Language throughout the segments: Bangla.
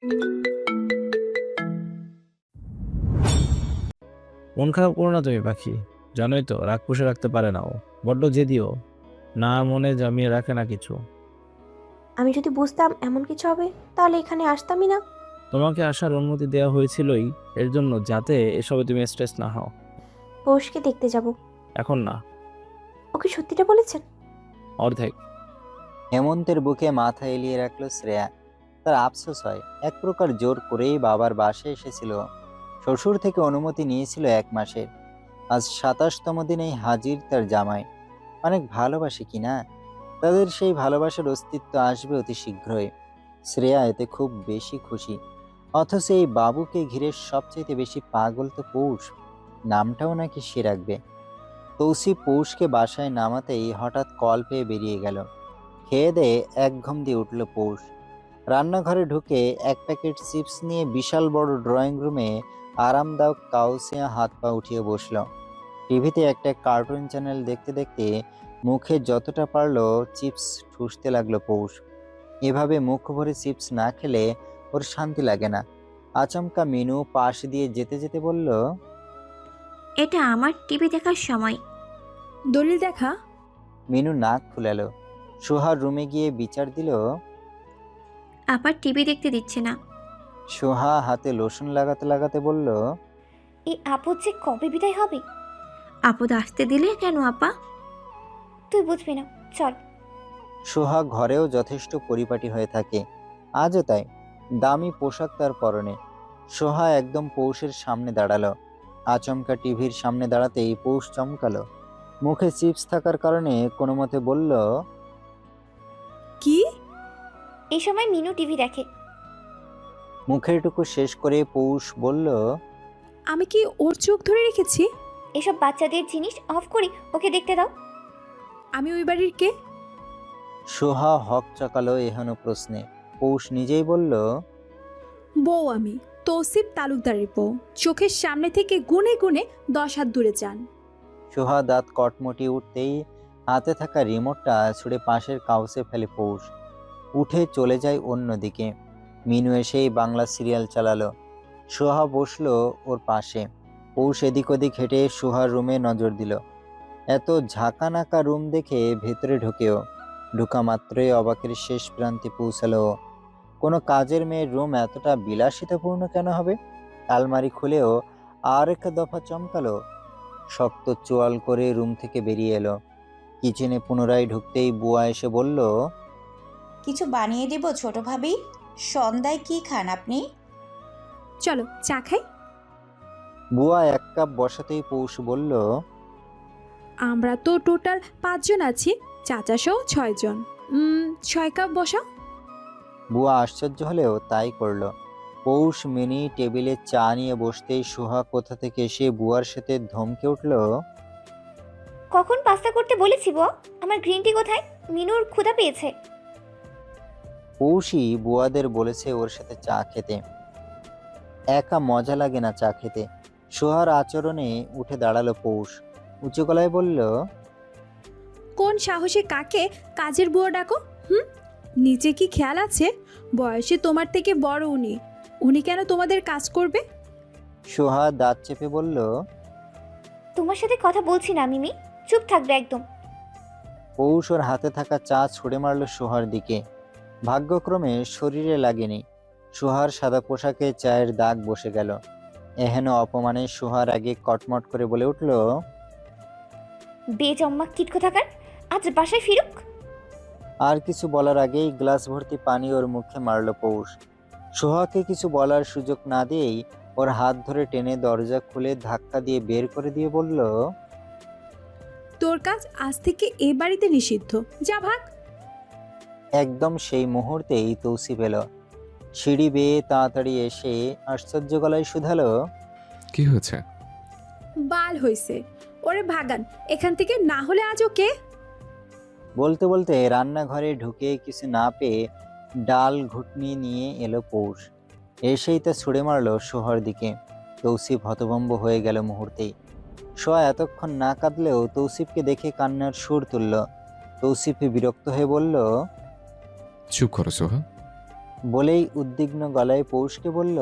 মন খারাপ করো না তুমি পাখি। জানোই তো রাগ পুষে রাখতে পারে না ও, বড্ড জেদিও। না মনে জমিয়ে রাখে না কিছু। আমি যদি বুঝতাম এমন কিছু হবে তাহলে এখানে আসতামই না। তোমাকে আসার অনুমতি দেওয়া হয়েছিলই এর জন্য, যাতে এসবে তুমি স্ট্রেস না হও। পৌষকে দেখতে যাব। এখন না, ওকে সত্যিটা বলেছেন? অর্ধেক। হেমন্তের বুকে মাথা এলিয়ে রাখলো শ্রেয়া। তার আফসোস হয়, এক প্রকার জোর করেই বাবার বাসায় এসেছিল। শ্বশুর থেকে অনুমতি নিয়েছিল 1 মাসের। আজ 27তম দিনেই হাজির তার জামাই। অনেক ভালোবাসে কিনা, তাদের সেই ভালোবাসার অস্তিত্ব আসবে অতি শীঘ্রই। শ্রেয়া এতে খুব বেশি খুশি। অথচ এই বাবুকে ঘিরে সবচেয়ে বেশি পাগল তো পৌষ। নামটাও নাকি সে রাখবে। তৌসিফ পৌষকে বাসায় নামাতেই হঠাৎ কল পেয়ে বেরিয়ে গেল। খেয়ে দেয়ে এক ঘুম দিয়ে উঠল পৌষ। রান্নাঘরে ঢুকে এক প্যাকেট চিপস নিয়ে বিশাল বড় ড্রয়িং রুমে আরামদায়ক কাউসে হাত পা উঠিয়ে বসল। টিভিতে একটা কার্টুন চ্যানেল দেখতে দেখতে মুখে যতটা পারলো চিপস ঠুসতে লাগলো পৌষ। এভাবে মুখ ভরে চিপস না খেলে ওর শান্তি লাগে না। আচমকা মিনু পাশ দিয়ে যেতে যেতে বলল, এটা আমার টিভি দেখার সময়। দলিল দেখা। মিনু নাক ফুলালো। সোহার রুমে গিয়ে বিচার দিল। আবার টিভি দেখতে দিচ্ছে না। সোহা হাতে লোশন লাগাতে লাগাতে বলল, এই আপদ যে কবে বিদায় হবে? আপদ আসতে দিলে কেন আপা? তুই বুঝবি না, চল। সোহা ঘরেও যথেষ্ট পরিপাটি হয়ে থাকে, আজও তাই। দামি পোশাক তার পরনে। সোহা একদম পৌষের সামনে দাঁড়ালো। আচমকা টিভির সামনে দাঁড়াতেই পৌষ চমকালো। মুখে চিপস থাকার কারণে কোনো মতে বলল, কি? এই সময় মিনু টিভি দেখে। মুখের টুকু শেষ করে পৌষ বলল, আমি কি ওর চোখ ধরে রেখেছি? এসব বাচ্চাদের জিনিস অফ করি, ওকে দেখতে দাও। আমি ওই বাড়ির কে? সোহা হক চকালো এহেন প্রশ্নে। পৌষ নিজেই বলল, বউ আমি, তৌসিফ তালুকদারের বউ। চোখের সামনে থেকে গুনে গুনে 10 হাত দূরে যান। সোহা দাঁত কটমটি উঠতেই হাতে থাকা রিমোটটা ছুঁড়ে পাশের কাউসে ফেলে পৌষ। উঠে চলে যায় অন্যদিকে। মিনু এসেই বাংলা সিরিয়াল চালালো। সোহা বসলো ওর পাশে। পৌষ এদিক ওদিক হেঁটে সোহার রুমে নজর দিল। এত ঝাঁকানাকা রুম দেখে ভেতরে ঢুকেও ঢুকা মাত্রই অবাকের শেষ প্রান্তে পৌঁছালো ও। কোনো কাজের মেয়ের রুম এতটা বিলাসিতাপূর্ণ কেন হবে? আলমারি খুলেও আর এক দফা চমকালো। শক্ত চোয়াল করে রুম থেকে বেরিয়ে এলো। কিচেনে পুনরায় ঢুকতেই বুয়া এসে বলল, কিছু বানিয়ে দেব ছোট ভাবি? সন্ধ্যায় কি খান আপনি? চলো চা খাই। বুয়া 1 কাপ বসাতেই পৌষ বলল, আমরা তো টোটাল 5 জন আছি, চাচা সহ 6 জন। 6 কাপ বসাও। বুয়া আশ্চর্য হলেও তাই করলো। পৌষ মিনি টেবিলে চা নিয়ে বসতেই সোহা কোথা থেকে এসে বুয়ার সাথে ধমকে উঠল, কখন পাস্তা করতে বলেছি বউ? আমার গ্রিন টি কোথায়? মিনুর ক্ষুধা পেয়েছে। পৌষই বুয়াদের বলেছে ওর সাথে চা খেতে। একা মজা লাগে না চা খেতে। সোহার আচরণে উঠে দাঁড়ালো পৌষ। উঁচু গলায় বলল, কোন সাহসে কাকে কাজের বুয়া ডাকো? নিচে কি খেয়াল আছে? বয়সে তোমার থেকে বড় উনি। উনি কেন তোমাদের কাজ করবে? সোহা দাঁত চেপে বলল, তোমার সাথে কথা বলছি না মিমি, চুপ থাকবে একদম। পৌষ ওর হাতে থাকা চা ছুঁড়ে মারল সোহার দিকে। ভাগ্যক্রমে শরীরে লাগেনি। সোহার সাদা পোশাকে চায়ের দাগ বসে গেল। এহেন অপমানে সোহার আগে কটমট করে বলে উঠল, বেজম্মা কিটকো থাকার, আজ বাসায় ফিরুক। আর কিছু বলার আগেই গ্লাস ভর্তি পানি ওর মুখে মারল পৌষ। সোহাকে কিছু বলার সুযোগ না দিয়েই ওর হাত ধরে টেনে দরজা খুলে ধাক্কা দিয়ে বের করে দিয়ে বলল, তোর কাজ আজ থেকে এ বাড়িতে নিষিদ্ধ, যা ভাগ। একদম সেই মুহূর্তেই তৌসিফ এলো। সিঁড়ি বেয়ে তাড়াতাড়ি এসে আশ্চর্য গলায় শুধালো, কি হয়েছে? বাল হইছে, ওরে ভাগান এখান থেকে, না হলে আজ ওকে। বলতে বলতে রান্নাঘরে ঢুকে কিছু না পেয়ে ডাল ঘুটনি নিয়ে এলো পৌষ। এসেই তা ছুঁড়ে মারলো সোহার দিকে। তৌসিফ হতভম্ব হয়ে গেল মুহূর্তেই। সোহা এতক্ষণ না কাঁদলেও তৌসিফকে দেখে কান্নার সুর তুলল। তৌসিফ বিরক্ত হয়ে বলল, চুপ করো সোহা। বলেই উদ্বিগ্ন গলায় পৌষকে বলল,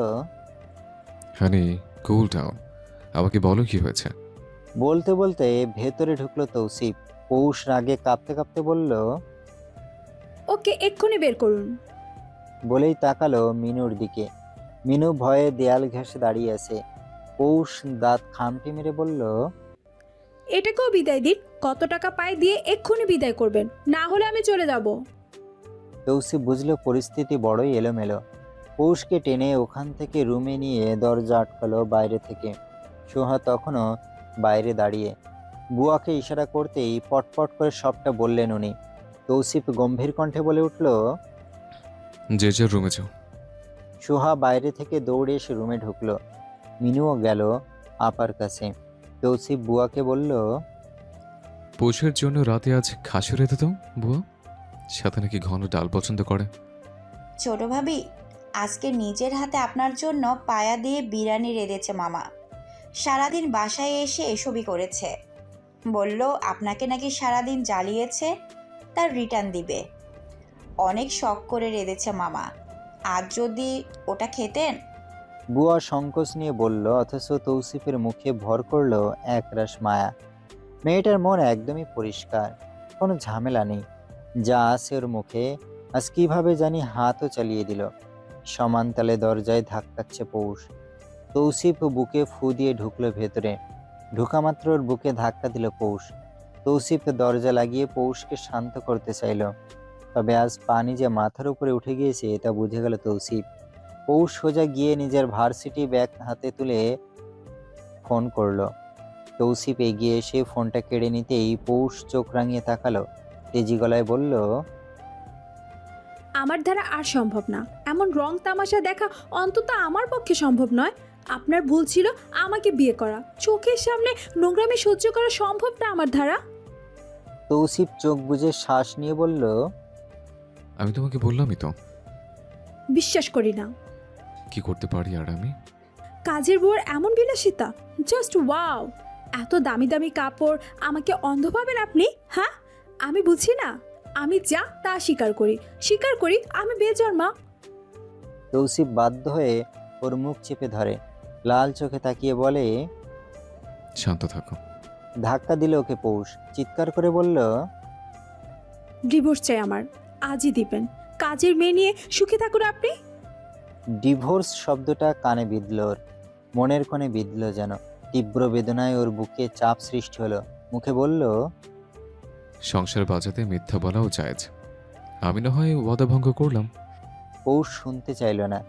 হানি, কুল ডাউন। আমাকে বলো কি হয়েছে। বলতে বলতে ভেতরে ঢুকলো তৌসিফ। পৌষ রাগে কাঁপতে কাঁপতে বলল, ওকে এক্ষুনি বের করুন। বলেই তাকালো মিনুর দিকে। মিনু ভয়ে দেয়াল ঘেঁষে দাঁড়িয়ে আছে। পৌষ দাঁত খামটি মেরে বলল, এটাকেও বিদায় দিন। কত টাকা পায় দিয়ে এক্ষুনি বিদায় করবেন, না হলে আমি চলে যাব। তৌসিফ বুঝলো পরিস্থিতি বড়ই এলোমেলো। পৌষকে টেনে ওখান থেকে রুমে নিয়ে দরজা আটকালো বাইরে থেকে। সোহা তখনও বাইরে দাঁড়িয়ে। বুয়াকে ইশারা করতেই পটপট করে সবটা বললেন উনি। তৌসিফ গম্ভীর কণ্ঠে বলে উঠল, যে যার রুমে যাও। সোহা বাইরে থেকে দৌড়ে এসে রুমে ঢুকলো। মিনুও গেল আপার কাছে। তৌসিফ বুয়াকে বলল, পৌষের জন্য রাতে আজ খাসি রেঁধে দাও বুয়া, সাথে নাকি ঘন ডাল পছন্দ করে। ছোট ভাবি আজকে নিজের হাতে আপনার জন্য পায়া দিয়ে বিরিয়ানি রেঁধেছে মামা। সারাদিন বাসায় এসে এসবই করেছে। বলল আপনাকে নাকি সারাদিন জ্বালিয়েছে, তার রিটার্ন দিবে। অনেক শখ করে রেঁধেছে মামা, আজ যদি ওটা খেতেন। বুয়া সংকোচ নিয়ে বলল, অথচ তৌসিফের মুখে ভর করলো একরাশ মায়া। মেয়েটার মন একদমই পরিষ্কার, কোনো ঝামেলা নেই। যা আছে ওর মুখে আজ কিভাবে জানি হাতও চালিয়ে দিল। সমান তালে দরজায় ধাক্কাচ্ছে পৌষ। তৌসিফ বুকে ফু দিয়ে ঢুকলো ভেতরে। ঢুকা মাত্র ওর বুকে ধাক্কা দিল পৌষ। তৌসিফ দরজা লাগিয়ে পৌষকে শান্ত করতে চাইল, তবে আজ পানি যে মাথার উপরে উঠে গিয়েছে তা বুঝে গেল তৌসিফ। পৌষ সোজা গিয়ে নিজের ভার্সিটি ব্যাগ হাতে তুলে ফোন করলো। তৌসিফ এগিয়ে এসে ফোনটা কেড়ে নিতেই পৌষ চোখ রাঙিয়ে তাকালো। তেজি গলায় বলল, আমার দ্বারা আর সম্ভব না। এমন রং তামাশা দেখা অন্তত আমার পক্ষে সম্ভব নয়। আপনার ভুল ছিল আমাকে বিয়ে করা। চোখের সামনে নোংরামি সহ্য করা সম্ভব না আমার দ্বারা। তৌসিফ চোখ বুজে শ্বাস নিয়ে বলল, আমি তোমাকে বললামই তো বিশ্বাস করি না। কি করতে পারি আর আমি। কাজের বউয়ের এমন বিলাসিতা, জাস্ট ওয়াও। এত দামি দামি কাপড়, আমাকে অন্ধ ভাবেন আপনি? হ্যাঁ, আমি বুঝি না? আমি যা তা স্বীকার করি আমি বেজন্মা। তৌসিফ বাধ্য হয়ে ওর মুখ চেপে ধরে, লাল চোখে তাকিয়ে বলে, শান্ত থাকো। ধাক্কা দিল ওকে পৌষ। চিৎকার করে বলল, ডিভোর্স চাই আমার, আজই দিবেন। কাজের মেয়ে নিয়ে সুখে থাকুন আপনি। ডিভোর্স শব্দটা কানে বিঁধল ওর, মনের কোণে বিঁধল যেন। তীব্র বেদনায় ওর বুকে চাপ সৃষ্টি হলো। মুখে বলল, সংসার বাজাতে মিথ্যা বলাও জায়েজ। আমি না হয় ওয়াদা ভঙ্গ করলাম। পৌষ শুনতে চাইল না।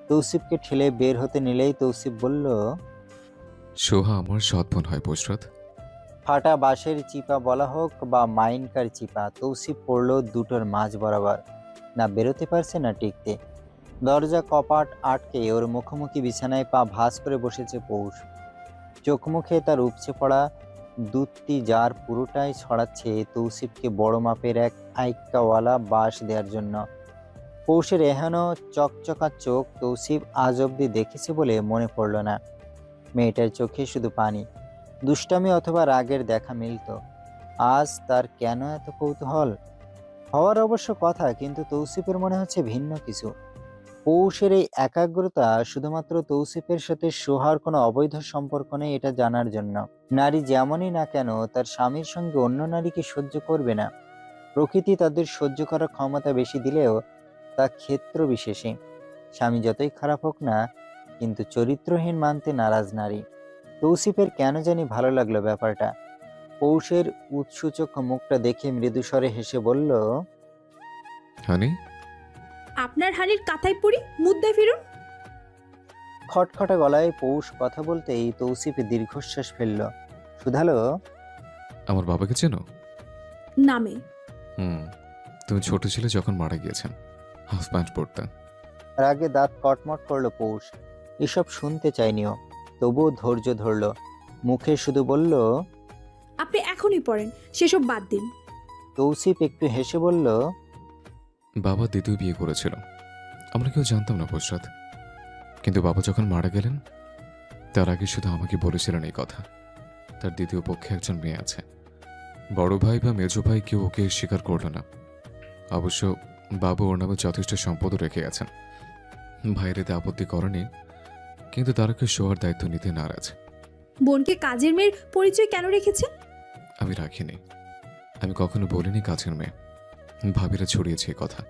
তৌসিফকে ঠেলে বের হতে নিলেই তৌসিফ বলল, সোহা আমার সৎ বোন হয় পুশরত। ফাটা বাঁশের চিপা বলা হোক বা মাইনকার চিপা, তৌসিফ পড়ল দুটোর মাঝ বরাবর। না বেরোতে পারছে না টিকতে। দরজা কপাট আটকে ওর মুখোমুখি বিছানায় পা ভাঁজ করে বসেছে পৌষ। চোখ মুখে তার উপচে পড়া দুধটি যার পুরোটাই ছড়াচ্ছে তৌসিফকে বড় মাপের এক আইক্কাওয়ালা বাঁশ দেওয়ার জন্য। পৌষের এহেনো চকচকা চোখ তৌসিফ আজ অব্দি দেখেছে বলে মনে পড়ল না। মেয়েটার চোখে শুধু পানি, দুষ্টামি অথবা রাগের দেখা মিলত। আজ তার কেন এত কৌতূহল? হওয়ার অবশ্য কথা, কিন্তু তৌসিফের মনে হচ্ছে ভিন্ন কিছু। পৌষের এই একাগ্রতা শুধুমাত্র তৌসিফের সাথে সোহার কোনো অবৈধ সম্পর্ক নেই এটা জানার জন্য। নারী যেমনই না কেন তার স্বামীর সঙ্গে অন্য নারীকে সহ্য করবে না। প্রকৃতি তাদের সহ্য করার ক্ষমতা বেশি দিলেও তা ক্ষেত্র বিশেষে। স্বামী যতই খারাপ হোক না, কিন্তু চরিত্রহীন মানতে নারাজ নারী। তৌসিফের কেন জানি ভালো লাগলো ব্যাপারটা। পৌষের উৎসূচক মুখটা দেখে মৃদুস্বরে হেসে বলল, হানি, আপনার হানির কাঁথায় পড়ি, মুদ্রায় ফিরুন। খটখটা গলায় পৌষ কথা বলতেই তৌসিফ দীর্ঘশ্বাস ফেলল। শুধালো, আমার বাবাকে চেনো? নামে। তুমি ছোট ছিলে যখন মারা গিয়েছেন, হাফ প্যান্ট পরতেন। রাগে দাঁত কটমট করলো পৌষ। এসব শুনতে চাইনিও, তবুও ধৈর্য ধরল। মুখে শুধু বলল, আপনি এখনই পড়েন, সেসব বাদ দিন। তৌসিফ একটু হেসে বলল, বাবা দ্বিতীয় বিয়ে করেছিল, আমরা কেউ জানতাম না পুশরত। কিন্তু বাবা যখন মারা গেলেন তার আগে শুধু আমাকে বলেছিলেন এই কথা, তার দ্বিতীয় পক্ষে একজন মেয়ে আছে। বড় ভাই বা মেজো ভাই কেউ ওকে স্বীকার করল না। অবশ্য বাবা ওর নামে যথেষ্ট সম্পদও রেখে গেছেন। ভাইয়ের এতে আপত্তি করেনি, কিন্তু তারা কেউ শোয়ার দায়িত্ব নিতে নারাজ। বোনকে কাজের মেয়ের পরিচয় কেন রেখেছেন? আমি রাখিনি। আমি কখনো বলিনি কাছের মেয়ে। ভাবিরা ছড়িয়েছে এই কথা।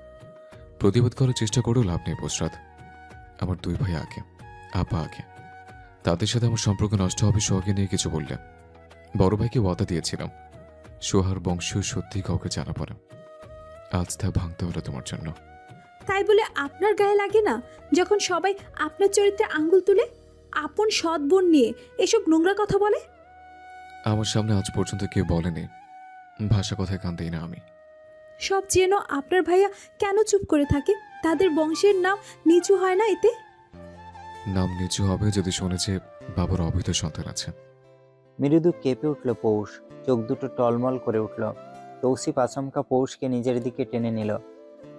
প্রতিবাদ করার চেষ্টা করেও লাভ নেই পোশরাত। আমার দুই ভাই আগে, আপা আগে। তাদের সাথে আমার সম্পর্ক নষ্ট হবে সোহাকে নিয়ে কিছু বললে। বড় ভাইকে ওয়াদা দিয়েছিলাম, সোহার বংশীয় সত্যি কাউকে জানা পড়ে। আজ তা ভাঙতে হলো তোমার জন্য। তাই বলে আপনার গায়ে লাগে না যখন সবাই আপনার চরিত্রে আঙ্গুল তুলে? আপন সৎ বোন নিয়ে এসব নোংরা কথা বলে। আমার সামনে আজ পর্যন্ত কেউ বলেনি, ভাষা কথায় কান দেই না আমি। সব যেন আপনার ভাইয়া কেন চুপ করে থাকে? তাদের বংশের নাম নিচু হয় না এতে? নাম নিচু হবে যদি শুনেছে বাবার অবৈধ সন্তান আছে। মৃদু কেঁপে উঠল পৌষ, চোখ দুটো টলমল করে উঠল। তৌসিফ আচমকা পৌষকে নিজের দিকে টেনে নিল।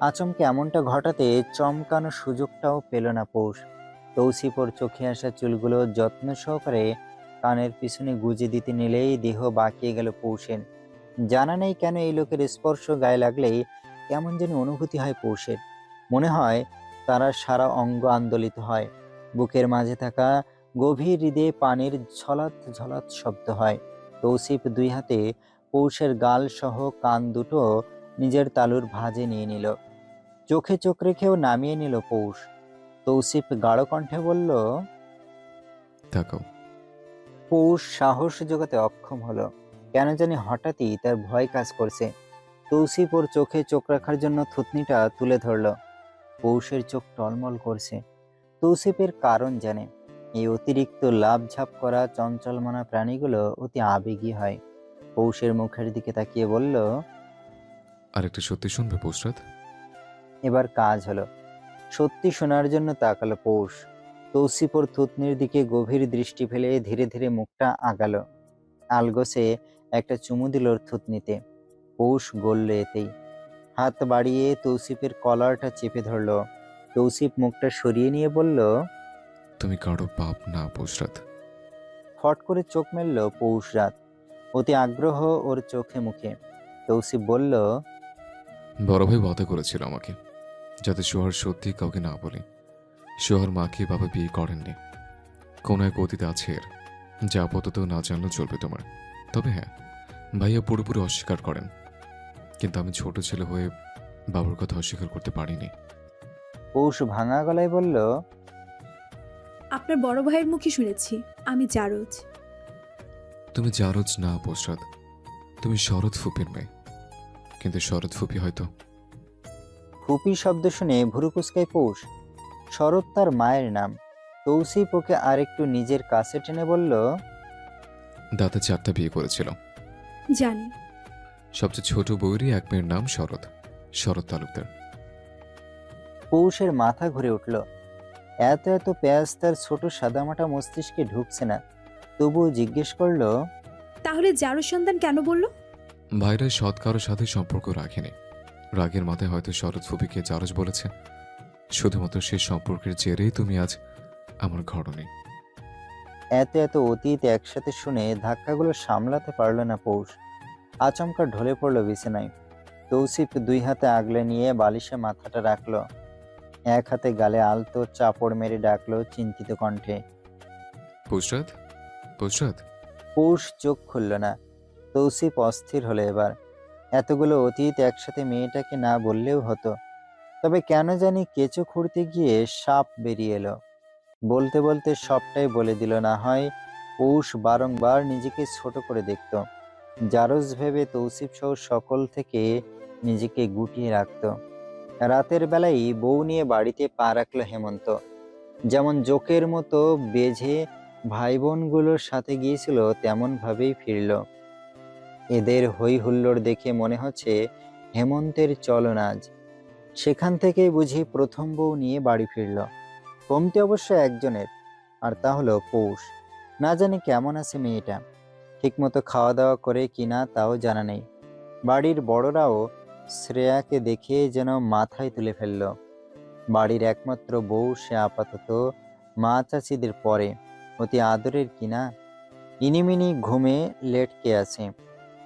আচমকা এমনটা ঘটাতে চমকানো সুযোগটাও পেল না পৌষ। তৌসিফ ওর চোখে আসা চুলগুলো যত্ন সহকারে কানের পিছনে গুজে দিতে নিলেই দেহ বাঁকিয়ে গেল পৌষের। জানা নেই কেন এই লোকের স্পর্শ গায়ে লাগলেই কেমন যেন অনুভূতি হয় পৌষের। মনে হয় তারা সারা অঙ্গ আন্দোলিত হয়। বুকের মাঝে থাকা গভীর হৃদয়ে পানির ঝলাত ঝলাত শব্দ হয়। তৌসিফ দুই হাতে পৌষের গাল সহ কান দুটো নিজের তালুর ভাঁজে নিয়ে নিল। চোখে চোখ রেখেও নামিয়ে নিল পৌষ। তৌসিফ গাঢ় কণ্ঠে বলল, তাকাও। পৌষ সাহস জোগাতে অক্ষম হলো। কেন জানি হঠাৎই তার ভয় কাজ করছে। তৌসিফ ওর চোখে চোখ রাখার জন্য থুতনিটা তুলে ধরল। পৌষের চোখ টলমল করছে। তৌসিফের কারণ জানে। এই অতিরিক্ত লাফঝাপ করা চঞ্চলমনা প্রাণীগুলো অতি আবেগী হয়। পৌষের মুখের দিকে তাকিয়ে বলল, আরেকটা সত্যি শুনবে পোশরাত? এবার কাজ হলো। সত্যি শোনার জন্য তাকালো পৌষ। তৌসিফ ওর থুতনির দিকে গভীর দৃষ্টি ফেলে ধীরে ধীরে মুখটা আগালো। আলগোসে একটা চুমু দিল ওর থুতনিতে। পৌষ গলল এতেই। হাত বাড়িয়ে তৌসিফের কলারটা চেপে ধরল। তৌসিফ মুখটা সরিয়ে নিয়ে বলল, তুমি কারো বাপ না পোশরাত। ফট করে চোখ মেলল পৌষ রাত। অতি আগ্রহ ওর চোখে মুখে। তৌসিফ বলল, বড় ভাই ওয়াদা করেছিল আমাকে যাতে সোহার সত্যি কাউকে না বলি। সোহার মাকে বাবা বিয়ে করেননি। কোন এক অতীত আছে এর, যা আপাতত না জানলেও চলবে তোমার। তবে হ্যাঁ, ভাইয়া পুরোপুরি অস্বীকার করেন, কিন্তু আমি ছোট ছেলে হয়ে বাবার কথা অস্বীকার করতে পারিনি। পৌষ ভাঙা গলায় বলল, আপনার বড় ভাইয়ের মুখে শুনেছি আমি জারজ। তুমি জারজ না পোশরাত, তুমি শরৎ ফুপির মেয়ে। কিন্তু শরৎ ফুপি হয়তো। ফুপি শব্দ শুনে ভুরু কুচকায় পৌষ। শরৎ তার মায়ের নাম। তৌসিফ ওকে আরেকটু নিজের কাছে টেনে বলল, দাদা 4টা বিয়ে করেছিল। জানি। সবচেয়ে ছোট বউয়েরই এক মেয়ের নাম শরৎ, শরৎ তালুকদার। পৌষের মাথা ঘুরে উঠল। এত এত পেঁয়াজ তার ছোট সাদামাটা মস্তিষ্কে ঢুকছে না। তবুও জিজ্ঞেস করলো, তাহলে জারজ সন্তান কেন বলল? ভাইরা সৎ কারোর সাথে সম্পর্ক রাখেনি। রাগের মাথায় হয়তো শরৎ ফুপিকে জারজ বলেছে। শুধুমাত্র সেই সম্পর্কের জেরেই তুমি আজ আমার ঘরে নেই। এত এত অতীত একসাথে শুনে ধাক্কাগুলো সামলাতে পারল না পৌষ। আচমকা ঢলে পড়ল বিছানায়। তৌসিফ দুই হাতে আগলে নিয়ে বালিশে মাথাটা রাখলো। এক হাতে গালে আলতো চাপড় মেরে ডাকলো চিন্তিত কণ্ঠে, পোশরাত, পোশরাত। পৌষ চোখ খুলল না। তৌসিফ অস্থির হলো এবার। এতগুলো অতীত একসাথে মেয়েটাকে না বললেও হতো। তবে কেন জানি কেঁচো খুঁড়তে গিয়ে সাপ বেরিয়ে এলো। বলতে বলতে সবটাই বলে দিল। না হয় পৌষ বারংবার নিজেকে ছোট করে দেখত। জারজ ভেবে তৌসিফ সহ সকল থেকে নিজেকে গুটিয়ে রাখত। রাতের বেলায় বউ নিয়ে বাড়িতে পা রাখলো হেমন্ত। যেমন জোকের মতো বেঝে ভাই বোনগুলোর সাথে গিয়েছিল তেমন ভাবেই ফিরল। এদের হই হুল্লোড় দেখে মনে হচ্ছে হেমন্তের চলন আজ। সেখান থেকেই বুঝি প্রথম বউ নিয়ে বাড়ি ফিরল। কমতি অবশ্য একজনের, আর তা হলো পৌষ। না জানি কেমন আছে মেয়েটা, ঠিকমতো খাওয়া দাওয়া করে কিনা তাও জানা নেই। বাড়ির বড়রাও শ্রেয়াকে দেখে যেন মাথায় তুলে ফেলল। বাড়ির একমাত্র বউ সে আপাতত মা চাচিদের পরে অতি আদরের কিনা। ইনিমিনি ঘুমে লেটকে আছে।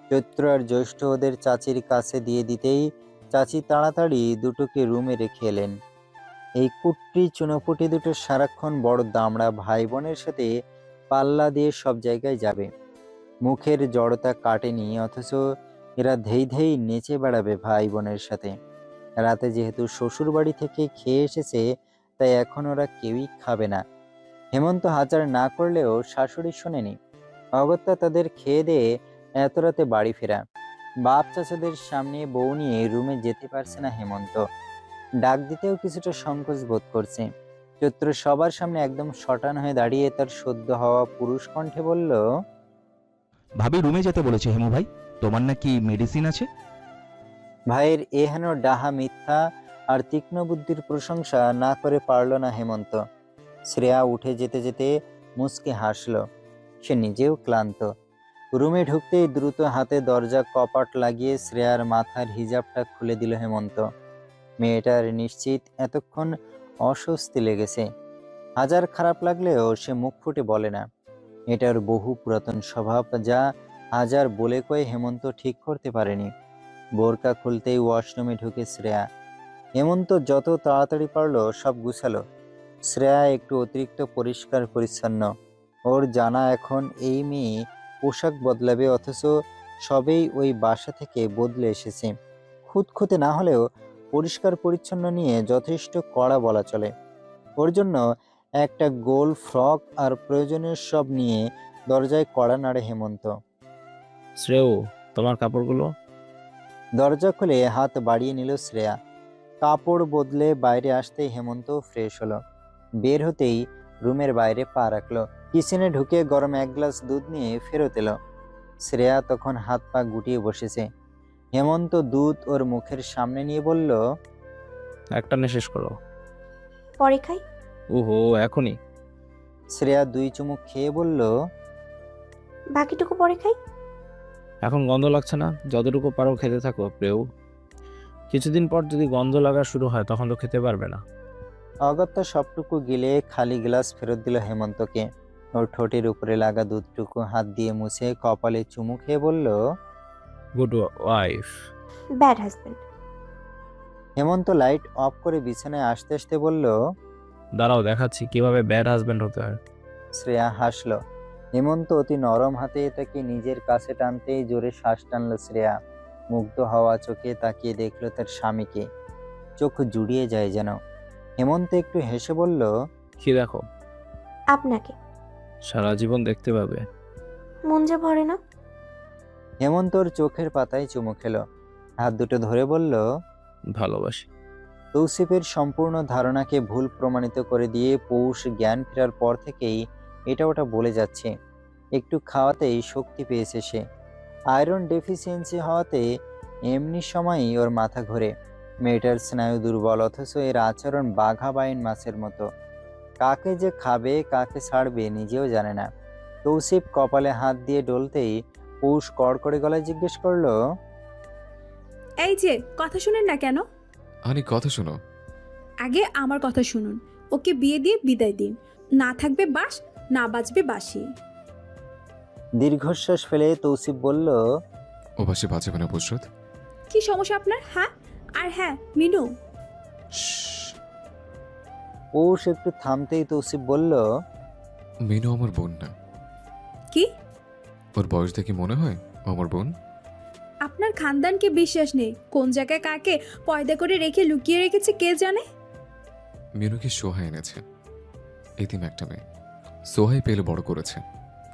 চৈত্র আর জ্যৈষ্ঠ ওদের চাচির কাছে দিয়ে দিতেই চাচি তাড়াতাড়ি দুটোকে রুমে রেখে এলেন। এই কুট্টি চুনোপুটি দুটো সারাক্ষণ বড় দামড়া ভাই বোনের সাথে পাল্লা দিয়ে সব জায়গায় যাবে। মুখের জড়তা কাটেনি, অথচ এরা ধেই ধেই নেচে বেড়াবে ভাই বোনের সাথে। রাতে যেহেতু শ্বশুর বাড়ি থেকে খেয়ে এসেছে, তাই এখন ওরা কেউই খাবে না। হেমন্ত হাজার না করলেও শাশুড়ি শোনেনি। অগত্যা তাদের খেয়ে দিয়ে এত রাতে বাড়ি ফেরা। বাপ চাচাদের সামনে বউ নিয়ে রুমে যেতে পারছে না হেমন্ত। ডাক দিতেও কিছুটা সংকোচ বোধ করছে। চৈত্র সবার সামনে একদম শটান হয়ে দাঁড়িয়ে তার সদ্য হওয়া পুরুষ কণ্ঠে বলল, ভাবি রুমে যেতে বলেছে হেমু ভাই, তোমার নাকি মেডিসিন আছে? ভাইয়ের এহেন ডাহা মিথ্যা আর তীক্ষ্ণ বুদ্ধির প্রশংসা না করে পারল না হেমন্ত। শ্রেয়া উঠে যেতে যেতে মুচকে হাসল। সে নিজেও ক্লান্ত। রুমে ঢুকতেই দ্রুত হাতে দরজা কপাট লাগিয়ে শ্রেয়ার মাথার হিজাবটা খুলে দিল হেমন্ত। মেয়েটার নিশ্চিত এতক্ষণ অস্বস্তি লেগেছে। হাজার খারাপ লাগলেও সে মুখ ফুটে বলে না। এটার বহু পুরাতন স্বভাব, যা হাজার বলে কয়ে হেমন্ত ঠিক করতে পারেনি। বোরকা খুলতেই ওয়াশরুমে ঢুকে শ্রেয়া। হেমন্ত যত তাড়াতাড়ি পারল সব গুছালো। শ্রেয়া একটু অতিরিক্ত পরিষ্কার পরিচ্ছন্ন। ওর জানা এখন এই মেয়ে পোশাক বদলাবে, অথচ সবেই ওই বাসা থেকে বদলে এসেছে। খুঁতখুঁতে না হলেও পরিষ্কার পরিচ্ছন্ন নিয়ে যথেষ্ট কড়া বলা চলে। ওর জন্য একটা গোল ফ্রক আর প্রয়োজনীয় সব নিয়ে দরজায় কড়া নাড়ে হেমন্ত। শ্রেয়, তোমার কাপড়গুলো। দরজা খুলে হাত বাড়িয়ে নিল শ্রেয়া। কাপড় বদলে বাইরে আসতেই হেমন্ত ফ্রেশ হলো। বের হতেই রুমের বাইরে পা রাখলো। কিচেনে ঢুকে গরম এক গ্লাস দুধ নিয়ে ফেরত এলো। শ্রেয়া তখন হাত পা গুটিয়ে বসেছে। হেমন্ত দুধ ওর মুখের সামনে নিয়ে বলল, একটা নে শেষ করো। পরে খাই। ওহো, এখনই? শ্রেয়া 2 চুমুক খেয়ে বলল, বাকিটুকু পরে খাই। এখন গন্ধ লাগছে না? যতটুকু পারো খেতে থাকো প্রেউ। কিছুদিন পর যদি গন্ধ লাগা শুরু হয় তখন তো খেতে পারবে না। অগত্যা সবটুকু গিলে খালি গ্লাস ফেরত দিল হেমন্তকে। ওর ঠোঁটের উপরে লাগা দুধটুকু হাত দিয়ে মুছে কপালে চুমু খেয়ে বলল, good wife. Bad husband. Hemanta light off করে বিছানায় আসতে আসতে বলল, দাঁড়াও, দেখাচ্ছি কিভাবে ব্যাড হাজবেন্ড হতে হয়। শ্রেয়া হাসল। হেমন্ত অতি নরম হাতে তাকে নিজের কাছে টানতেই জোরে শ্বাস টানল শ্রেয়া। মুগ্ধ হওয়া চোখে তাকিয়ে দেখলো তার স্বামীকে। চোখ জুড়িয়ে যায় যেন। হেমন্ত একটু হেসে বলল, কি দেখো? আপনাকে। সারা জীবন দেখতে পাবে। মন যে ভরে না। হেমন্তর চোখের পাতায় চুমু খেলো। হাত দুটো ধরে বলল, ভালোবাসি। তৌসিফের সম্পূর্ণ ধারণাকে ভুল প্রমাণিত করে দিয়ে পৌষ জ্ঞান ফেরার পর থেকেই এটা ওটা বলে যাচ্ছে। একটু খাওয়াতেই শক্তি পেয়েছে সে। আয়রন ডেফিসিয়েন্সি হওয়াতে এমনি সময়ই ওর মাথা ঘোরে। মেয়েটার স্নায়ু দুর্বল, অথচ এর আচরণ বাঘা বাইন মাছের মতো। কাকে যে খাবে কাকে ছাড়বে নিজেও জানে না। তৌসিফ কপালে হাত দিয়ে ডলতেই পৌষ কড়কড়ে গলায় জিজ্ঞেস করলো, এই যে কথা শুনেন না কেন? আনি কথা শোনো। আগে আমার কথা শুনুন। ওকে বিয়ে দিয়ে বিদায় দিন। না থাকবে বাস, না বাজবে বাঁশি। দীর্ঘশ্বাস ফেলে তৌসিফ বলল, ও বাসে বাঁচাবে না বুসরাত। কি সমস্যা আপনার? হ্যাঁ, আর হ্যাঁ মিনু। শ্শ্, পৌষ একটু থামতেই তৌসিফ বলল, মিনু আমার বোন না। কি? ওর বয়স দেখে মনে হয় ও আমার বোন। আপনার খানদানকে বিশ্বাস নেই। কোন জায়গায় কাকে পয়দা করে রেখে লুকিয়ে রেখেছে কে জানে। মিনুকে সোহাই এনেছে। এতিম একটা মেয়ে। সোহাই পেলে বড় করেছে।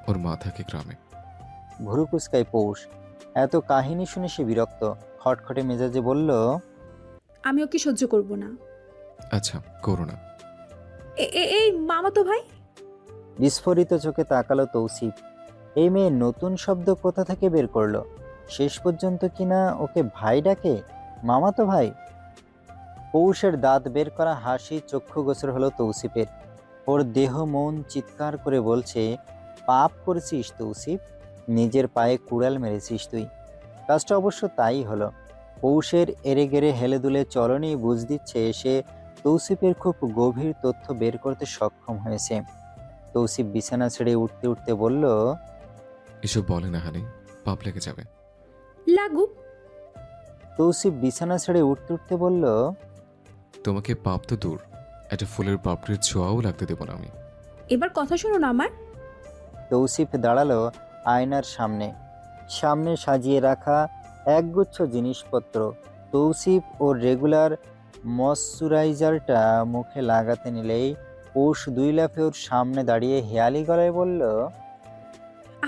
ওর মা থাকে গ্রামে। ভুরু কুচকায় পৌষ। এত কাহিনী শুনে সে বিরক্ত। খটখটে মেজাজে বলল, আমি ওকে সহ্য করব না। আচ্ছা, করো না। এই মামাতো ভাই। বিস্ফোরিত চোখে তাকালো তৌসিফ। এই মেয়ে নতুন শব্দ কোথা থেকে বের করলো? শেষ পর্যন্ত কিনা ওকে ভাই ডাকে, মামাতো ভাই। পৌষের দাঁত বের করা হাসি চক্ষু গোচর হলো তৌসিফের। ওর দেহ মন চিৎকার করে বলছে, পাপ করেছিস তৌসিফ, নিজের পায়ে কুড়াল মেরেছিস তুই। কাজটা অবশ্য তাই হলো। পৌষের এরে গেড়ে হেলে দুলে চলনেই বুঝ দিচ্ছে সে তৌসিফের খুব গভীর তথ্য বের করতে সক্ষম হয়েছে। তৌসিফ বিছানা ছেড়ে উঠতে উঠতে বলল, এসব বলে না হানি, পাপ লেগে যাবে। লাগুক। তৌসিফ বিছানা ছেড়ে উঠতে উঠতে বলল, তোমাকে পাপ তো দূর, একটা ফুলের পাপড়ির ছোঁয়াও লাগতে দেবো না আমি। এবার কথা শুনুন আমার। তৌসিফ দাঁড়ালো আয়নার সামনে। সামনে সাজিয়ে রাখা একগুচ্ছ জিনিসপত্র। তৌসিফ ওর রেগুলার ময়শ্চারাইজারটা মুখে লাগাতে নিলেই পৌষ 2 লাফে ওর সামনে দাঁড়িয়ে হেয়ালি গলায় বলল,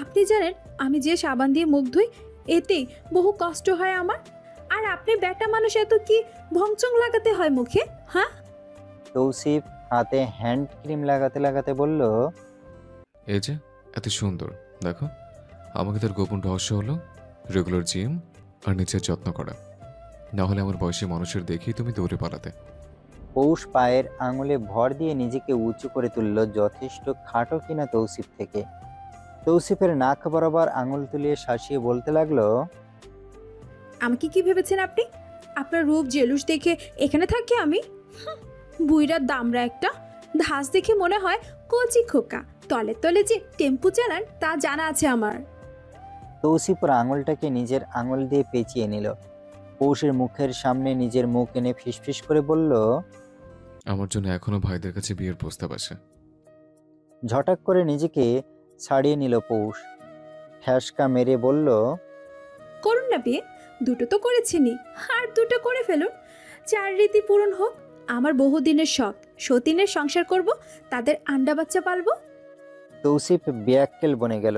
আপনি জানেন আমি যে সাবান দিয়ে মুখ ধুই এতেই বহু কষ্ট হয় আমার, আর আপনি ব্যাটা মানুষ এত কি ভংচং লাগাতে হয় মুখে, হ্যাঁ? তৌসিফ হাতে হ্যান্ড ক্রিম লাগাতে লাগাতে বলল, এই যে এত সুন্দর, দেখো আমাকে তার গোপন রহস্য হলো রেগুলার জিম আর নিজের যত্ন করা। না হলে আমার বয়সী মানুষের দেখেই তুমি দৌড়ে পালাতে। পৌষ পায়ের আঙুলে ভর দিয়ে নিজেকে উঁচু করে তুলল, যথেষ্ট খাটো কিনা তৌসিফ থেকে। তৌসিফের নাক বরাবর আঙুল তুলিয়ে শাসিয়ে বলতে লাগলো, আমাকে কি ভেবেছেন আপনি? আপনার রূপ জেলুস দেখে এখানে থাকি আমি? বুইরার দামরা একটা, ধাস দেখে মনে হয় কচি খোকা, তলে তলে যে টেম্পু চালান তা জানা আছে আমার। তৌসিফ ওর আঙুলটাকে নিজের আঙুল দিয়ে পেঁচিয়ে নিল। পৌষের মুখের সামনে নিজের মুখ এনে ফিসফিস করে বলল, আমার জন্য এখনো ভাইদের কাছে বিয়ের প্রস্তাব আসে। ঝটাক করে নিজেকে ছাড়িয়ে নিল পৌষ। ঠ্যাসকা মেরে বলল, করুন না বিয়ে, দুটো তো করেছেনই, আর দুটো করে ফেলুন। 4 রীতি পূরণ হোক। আমার বহুদিনের শখ, সতীনের সংসার করব, তাদের আন্ডা বাচ্চা পালবো। তৌসিফ ব্যাককেল বনে গেল।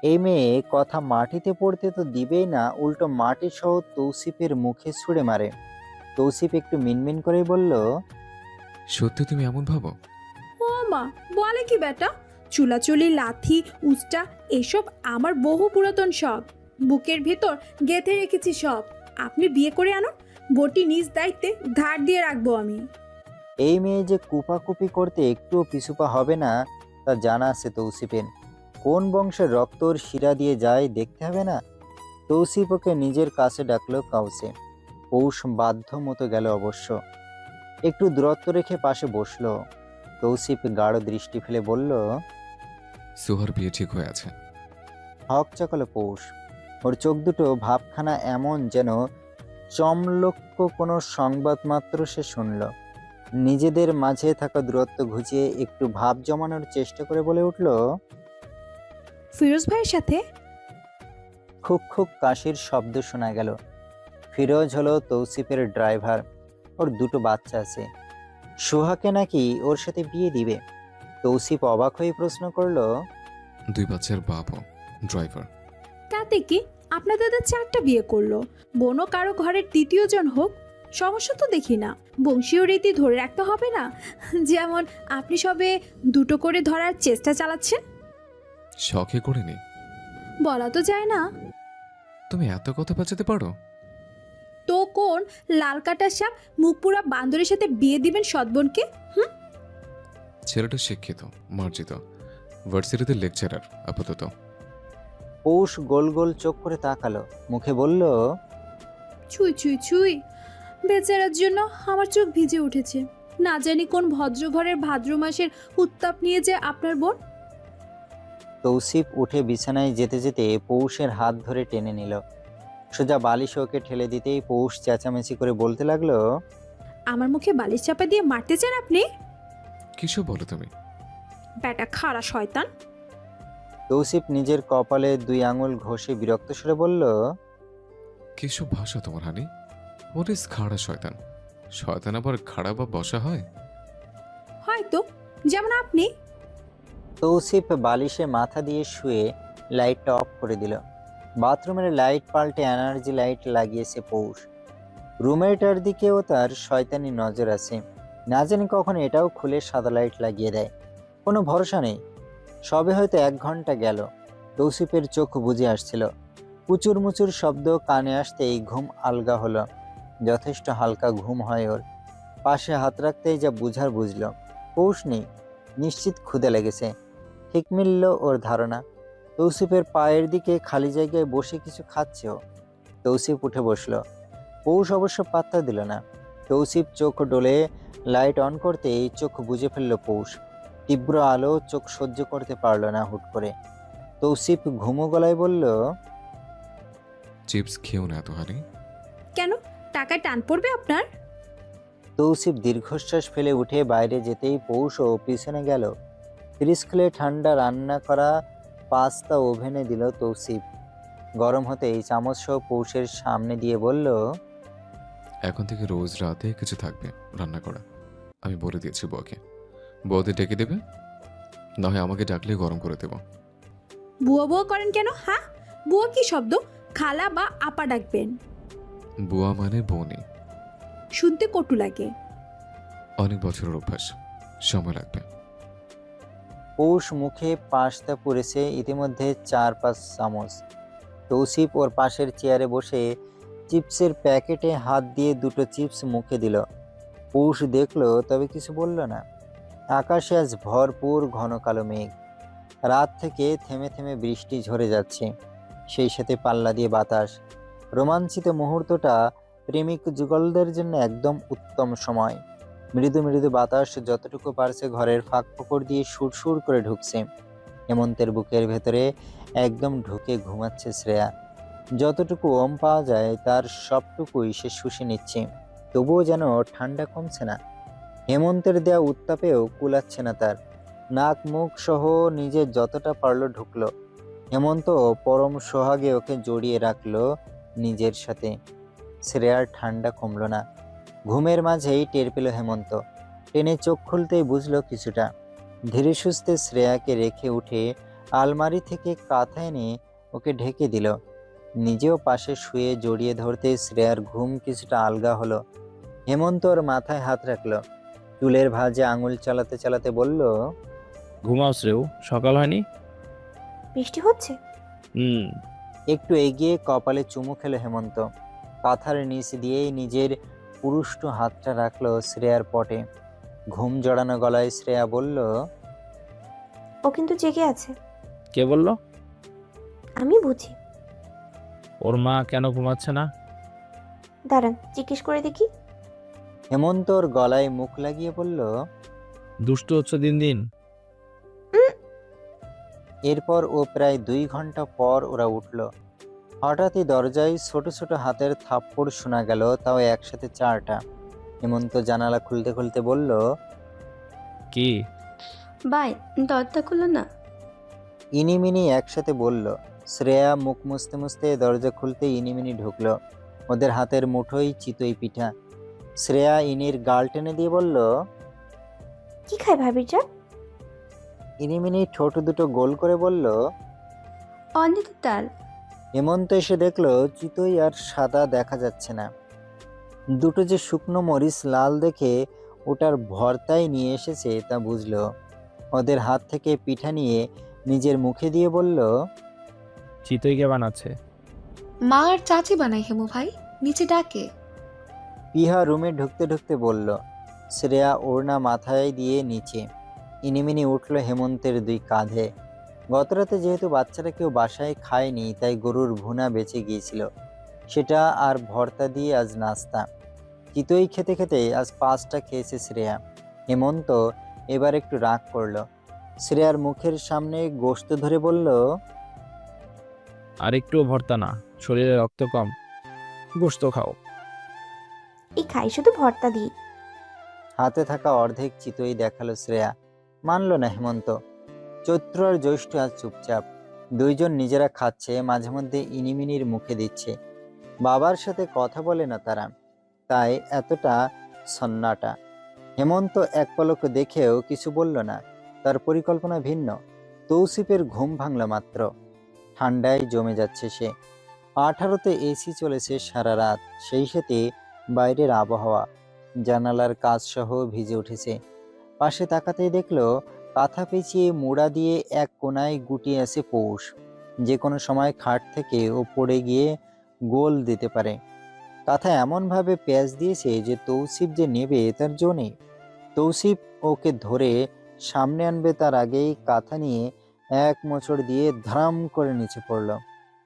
এই মেয়ে কথা মাটিতে পড়তে তো দিবেই না, উল্টো মাটি সহ তৌসিফের মুখে ছুঁড়ে মারে। তৌসিফ একটু মিনমিন করেই বলল, সত্যি তুমি এমন ভাবো? ও মা, বলে কি বেটা? চুলাচুলি, লাথি, উস্টা এসব আমার বহু পুরাতন শখ, বুকের ভেতর গেঁথে রেখেছি সব। আপনি বিয়ে করে আনুন, বটি নিজ দায়িত্বে ধার দিয়ে রাখবো আমি। এই মেয়ে যে কুপাকুপি করতে একটুও পিছুপা হবে না তা জানা আছে তৌসিফের। কোন বংশের রক্ত ওর শিরা দিয়ে যায় দেখতে হবে না? তৌসিফ ওকে নিজের কাছে ডাকলো কাউসে। পৌষ বাধ্য মতো গেল অবশ্য। একটু দূরত্ব রেখে পাশে বসলো। তৌসিফ গাঢ় দৃষ্টি ফেলে বলল, সুহার বিয়ে ঠিক হয়ে আছে। হক চাকালো পৌষ। ওর চোখ দুটো ভাবখানা এমন যেন চমলক্য কোনো সংবাদ মাত্র সে শুনল। নিজেদের মাঝে থাকা দূরত্ব ঘুচিয়ে একটু ভাব জমানোর চেষ্টা করে বলে উঠল, ফিরোজ ভাইয়ের সাথে? খুক খুক কাশির শব্দ শোনা গেল। ফিরোজ হলো তৌসিফের ড্রাইভার। ওর 2টো বাচ্চা আছে। সোহাকে নাকি ওর সাথে বিয়ে দিবে। তৌসিফ অবাক হয়ে প্রশ্ন করলো, 2 বাচ্চার বাপও ড্রাইভার? তাতে কি, আপনার দাদা 4টা বিয়ে করলো, বোনও কারো ঘরের 3য় জন হোক, সমস্যা তো দেখি না। বংশীয় রীতি ধরে রাখতে হবে না? যেমন আপনি সবে 2টো করে ধরার চেষ্টা চালাচ্ছেন। শখে করিনি। বলা তো যায় না। তুমি এত কথা বাঁচাতে পারো? তো কোন লাল কাটার সাপ মুখ পুরা বান্দরের সাথে বিয়ে দিবেন সৎবোনকে? ছেলেটা শিক্ষিত, মার্জিত, ভার্সিটিতে লেকচারার আপাতত। পৌষ গোল গোল চোখ করে তাকালো, মুখে বলল, ছুঁই ছুঁই ছুঁই, বেচারার জন্য আমার চোখ ভিজে উঠেছে। না জানি কোন ভদ্র ঘরের ভাদ্র মাসের উত্তাপ নিয়ে যে আপনার বোন। তৌসিফ উঠে বিছানায় যেতে যেতে পৌষের হাত ধরে টেনে নিল। সোজা বালিশ ওকে ঠেলে দিতেই পৌষ চেঁচামেচি করে বলতে লাগলো, আমার মুখে বালিশ চাপা দিয়ে মারতে চান আপনি? কিসব বলো তুমি? ব্যাটা খাড়া শয়তান। তৌসিফ নিজের কপালে 2 আঙুল ঘষে বিরক্ত সুরে বলল, কিসব ভাষা তোমার হানি? হোয়াট ইজ খাড়া শয়তান? শয়তান আবার খাড়া বা বসা হয়? হয়তো, যেমন আপনি। তৌসিফ বালিশে মাথা দিয়ে শুয়ে লাইটটা অফ করে দিল। বাথরুমের লাইট পাল্টে এনার্জি লাইট লাগিয়েছে পৌষ। রুমেটার দিকেও তার শয়তানি নজর আছে। না জানি কখন এটাও খুলে সাদা লাইট লাগিয়ে দেয়। কোনো ভরসা নেই। সবে হয়তো 1 ঘন্টা গেল। তৌসিফের চোখ বুজে আসছিল। কুচুর মুচুর শব্দ কানে আসতেই ঘুম আলগা হলো। যথেষ্ট হালকা ঘুম হয় ওর। পাশে হাত রাখতেই যা বুঝার বুঝল। পৌষ নেই, নিশ্চিত ক্ষুধা লেগেছে। ঠিক মিলল ওর ধারণা। তৌসিফের পায়ের দিকে খালি জায়গায় বসে কিছু খাচ্ছে ও। তৌসিফ উঠে বসল। পৌষ অবশ্য পাত্তা দিল না। তৌসিফ চোখ ডলে লাইট অন করতেই চোখ বুজে ফেলল পৌষ। তীব্র আলো চোখ সহ্য করতে পারল না হুট করে। তৌসিফ ঘুমো গলায় বলল, চিপস খেও না এত হানি। কেন, টাকায় টান পড়বে আপনার? তৌসিফ দীর্ঘশ্বাস ফেলে উঠে বাইরে যেতেই পৌষও পিছনে গেল। ফ্রিজ খুলে ঠান্ডা রান্না করা পাস্তা ওভেনে দিল তৌসিফ। গরম হতেই চামচ সহ পৌষের সামনে দিয়ে বলল, এখন থেকে রোজ রাতে কিছু থাকবে রান্না করা। আমি বলে দিয়েছি বউকে। বউদের ডেকে দেবে, না হয় আমাকে ডাকলে গরম করে দেবো। বুয়া বুয়া করেন কেন? হ্যাঁ, বুয়া কি শব্দ? খালা বা আপা ডাকবেন। বুয়া মানে বউনি। শুনতে কটু লাগে। অনেক বছরের অভ্যাস, সময় লাগবে। পৌষ মুখে পাস্তা পুড়েছে ইতিমধ্যে 4-5 চামচ। তৌসিফ ওর পাশের চেয়ারে বসে চিপসের প্যাকেটে হাত দিয়ে 2টো চিপস মুখে দিল। পৌষ দেখলো, তবে কিছু বলল না। আকাশে আজ ভরপুর ঘন কালো মেঘ। রাত থেকে থেমে থেমে বৃষ্টি ঝরে যাচ্ছে, সেই সাথে পাল্লা দিয়ে বাতাস। রোমাঞ্চিত মুহূর্তটা প্রেমিক যুগলদের জন্য একদম উত্তম সময়। মৃদু মৃদু বাতাস যতটুকু পারছে ঘরের ফাঁক ফোকর দিয়ে সুরসুর করে ঢুকছে। হেমন্তের বুকের ভেতরে একদম ঢুকে ঘুমাচ্ছে শ্রেয়া। যতটুকু ওম পাওয়া যায় তার সবটুকুই সে শুষে নিচ্ছে, তবুও যেন ঠান্ডা কমছে না। হেমন্তের দেয়া উত্তাপেও কুলাচ্ছে না তার। নাক মুখ সহ নিজে যতটা পারল ঢুকলো। হেমন্ত পরম সোহাগে ওকে জড়িয়ে রাখলো নিজের সাথে। শ্রেয়ার ঠান্ডা কমলো না। ঘুমের মাঝেই টের পেল হেমন্ত। টেনে চোখ খুলতেই বুঝলো কিছুটা। ধীরে সুস্থে শ্রেয়াকে রেখে উঠে আলমারি থেকে কাঁথা এনে ওকে ঢেকে দিল। নিজেও পাশে শুয়ে জড়িয়ে ধরতে শ্রেয়ার ঘুম কিছুটা আলগা হলো। হেমন্ত ওর মাথায় হাত রাখলো, চুলের ভাঁজে আঙুল চালাতে চালাতে বলল, ঘুমাও শ্রেয়, সকাল হয়নি? বৃষ্টি হচ্ছে? হুম। একটু এগিয়ে কপালে চুমু খেলো হেমন্ত। কাঁথার নিচ দিয়েই নিজের পুরুষ্ট হাতটা রাখলো শ্রেয়ার পটে। ঘুম জড়ানো গলায় শ্রেয়া বলল, ও কিন্তু জেগে আছে। কে বললো? আমি বুঝি। ওর মা কেন ঘুমাচ্ছে না? দাঁড়ান, জিজ্ঞেস করে দেখি। হেমন্ত ওর গলায় মুখ লাগিয়ে বলল। দুষ্টু হচ্ছে দিন দিন। এরপর ও প্রায় 2 ঘন্টা পর ওরা উঠল। হঠাৎই দরজায় ছোট ছোট হাতের থাপ্পড় শোনা গেল, তাও একসাথে 4টা। হেমন্ত জানালা খুলতে খুলতে বলল, কি? বাই, দরজা খুলো না। ইনিমিনি একসাথে বলল। শ্রেয়া মুখ মুছতে মুছতে দরজা খুলতে ইনিমিনি ঢুকলো। ওদের হাতের মুঠোই চিতই পিঠা। শ্রেয়া ইনির গাল টেনে দিয়ে বলল, কি খায় ভাবির যা? ইনিমিনি ঠোঁট দুটো গোল করে বলল। অনেক ডাল। হেমন্ত এসে দেখলো চিতই আর সাদা দেখা যাচ্ছে না। দুটো যে শুকনো মরিচ লাল দেখে ওটার ভর্তায় নিয়ে এসেছে তা বুঝলো। ওদের হাত থেকে পিঠা নিয়ে নিজের মুখে দিয়ে বলল, চিতই কে বানাচ্ছে? মা আর চাচি বানাই হেমু ভাই, নিচে ডাকে। পিহা রুমে ঢুকতে ঢুকতে বলল। শ্রেয়া ওড়না মাথায় দিয়ে নিচে। ইনিমিনি উঠল হেমন্তের 2 কাঁধে। গতরাতে যেহেতু বাচ্চারা কেউ বাসায় খায়নি, তাই গরুর ভুনা বেঁচে গিয়েছিল, সেটা আর ভর্তা দিয়ে আজ নাস্তা। চিতই খেতে খেতে আজ 5টা খেয়েছে শ্রেয়া। হেমন্ত এবার একটু রাগ করলো। শ্রেয়ার মুখের সামনে গোশত ধরে বলল, আর একটু ভর্তা না, শরীরে রক্ত কম, গোশত খাও। এই খাই শুধু ভর্তা দিই। হাতে থাকা অর্ধেক চিতই দেখালো শ্রেয়া। মানল না হেমন্ত। চৈত্র আর জ্যৈষ্ঠ আজ চুপচাপ। 2 জন নিজেরা খাচ্ছে, মাঝে মধ্যে ইনিমিনির মুখে দিচ্ছে। বাবার সাথে কথা বলে না তারা, তাই এতটা সন্নাটা। হেমন্ত এক পলক দেখেও কিছু বলল না। তার পরিকল্পনা ভিন্ন। তৌসিফের ঘুম ভাঙল মাত্র। ঠান্ডায় জমে যাচ্ছে সে। 18তে এসি চলেছে সারা রাত, সেই সাথে বাইরের আবহাওয়া। জানালার কাচ সহ ভিজে উঠেছে। পাশে তাকাতেই দেখলো কাঁথা পেঁচিয়ে মোড়া দিয়ে এক কোনায় গুটিয়ে আছে পৌষ। যে কোনো সময় খাট থেকে ও পড়ে গিয়ে গোল দিতে পারে। কাঁথা এমনভাবে প্যাঁচ দিয়েছে যে তৌসিফ যে নেবে তার জো নেই। তৌসিফ ওকে ধরে সামনে আনবে তার আগেই কাঁথা নিয়ে এক মোচড় দিয়ে ধারাম করে নিচে পড়ল।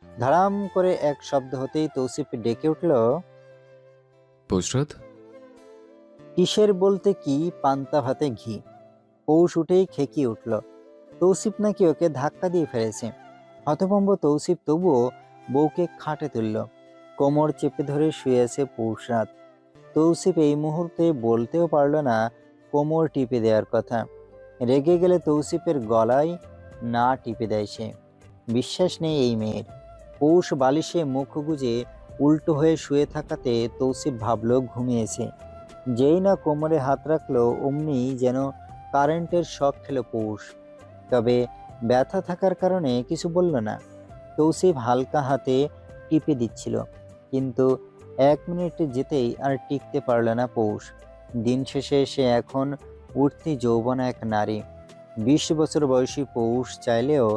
ধারাম করে এক শব্দ হতেই তৌসিফ ডেকে উঠল, পুষরাত। কিসের বলতে কি, পান্তা ভাতে ঘি। পৌষ উঠেই খেকিয়ে উঠল। তৌসিফ নাকি ওকে ধাক্কা দিয়ে ফেলেছে। হতভম্ব তৌসিফ তবুও বউকে খাটে তুলল। কোমর চেপে ধরে শুয়ে আছে পৌষরাত। তৌসিফ এই মুহূর্তে বলতেও পারল না কোমর টিপে দেওয়ার কথা। রেগে গেলে তৌসিফের গলায় না টিপে দেয় সে। বিশ্বাস নেই এই মেয়ের। পৌষ বালিশে মুখ গুজে উল্টো হয়ে শুয়ে থাকাতে তৌসিফ ভাবল ঘুমিয়েছে। যেই না কোমরে হাত রাখলো অমনি যেন কারেন্টের শক খেল পৌষ। তবে ব্যথা থাকার কারণে কিছু বলল না। তৌসিফ হালকা হাতে টিপে দিচ্ছিল, কিন্তু 1 মিনিট যেতেই আর টিকতে পারল না পৌষ। দিন শেষে সে এখন উঠতি যৌবনা এক নারী। 20 বছর বয়সী পৌষ চাইলেও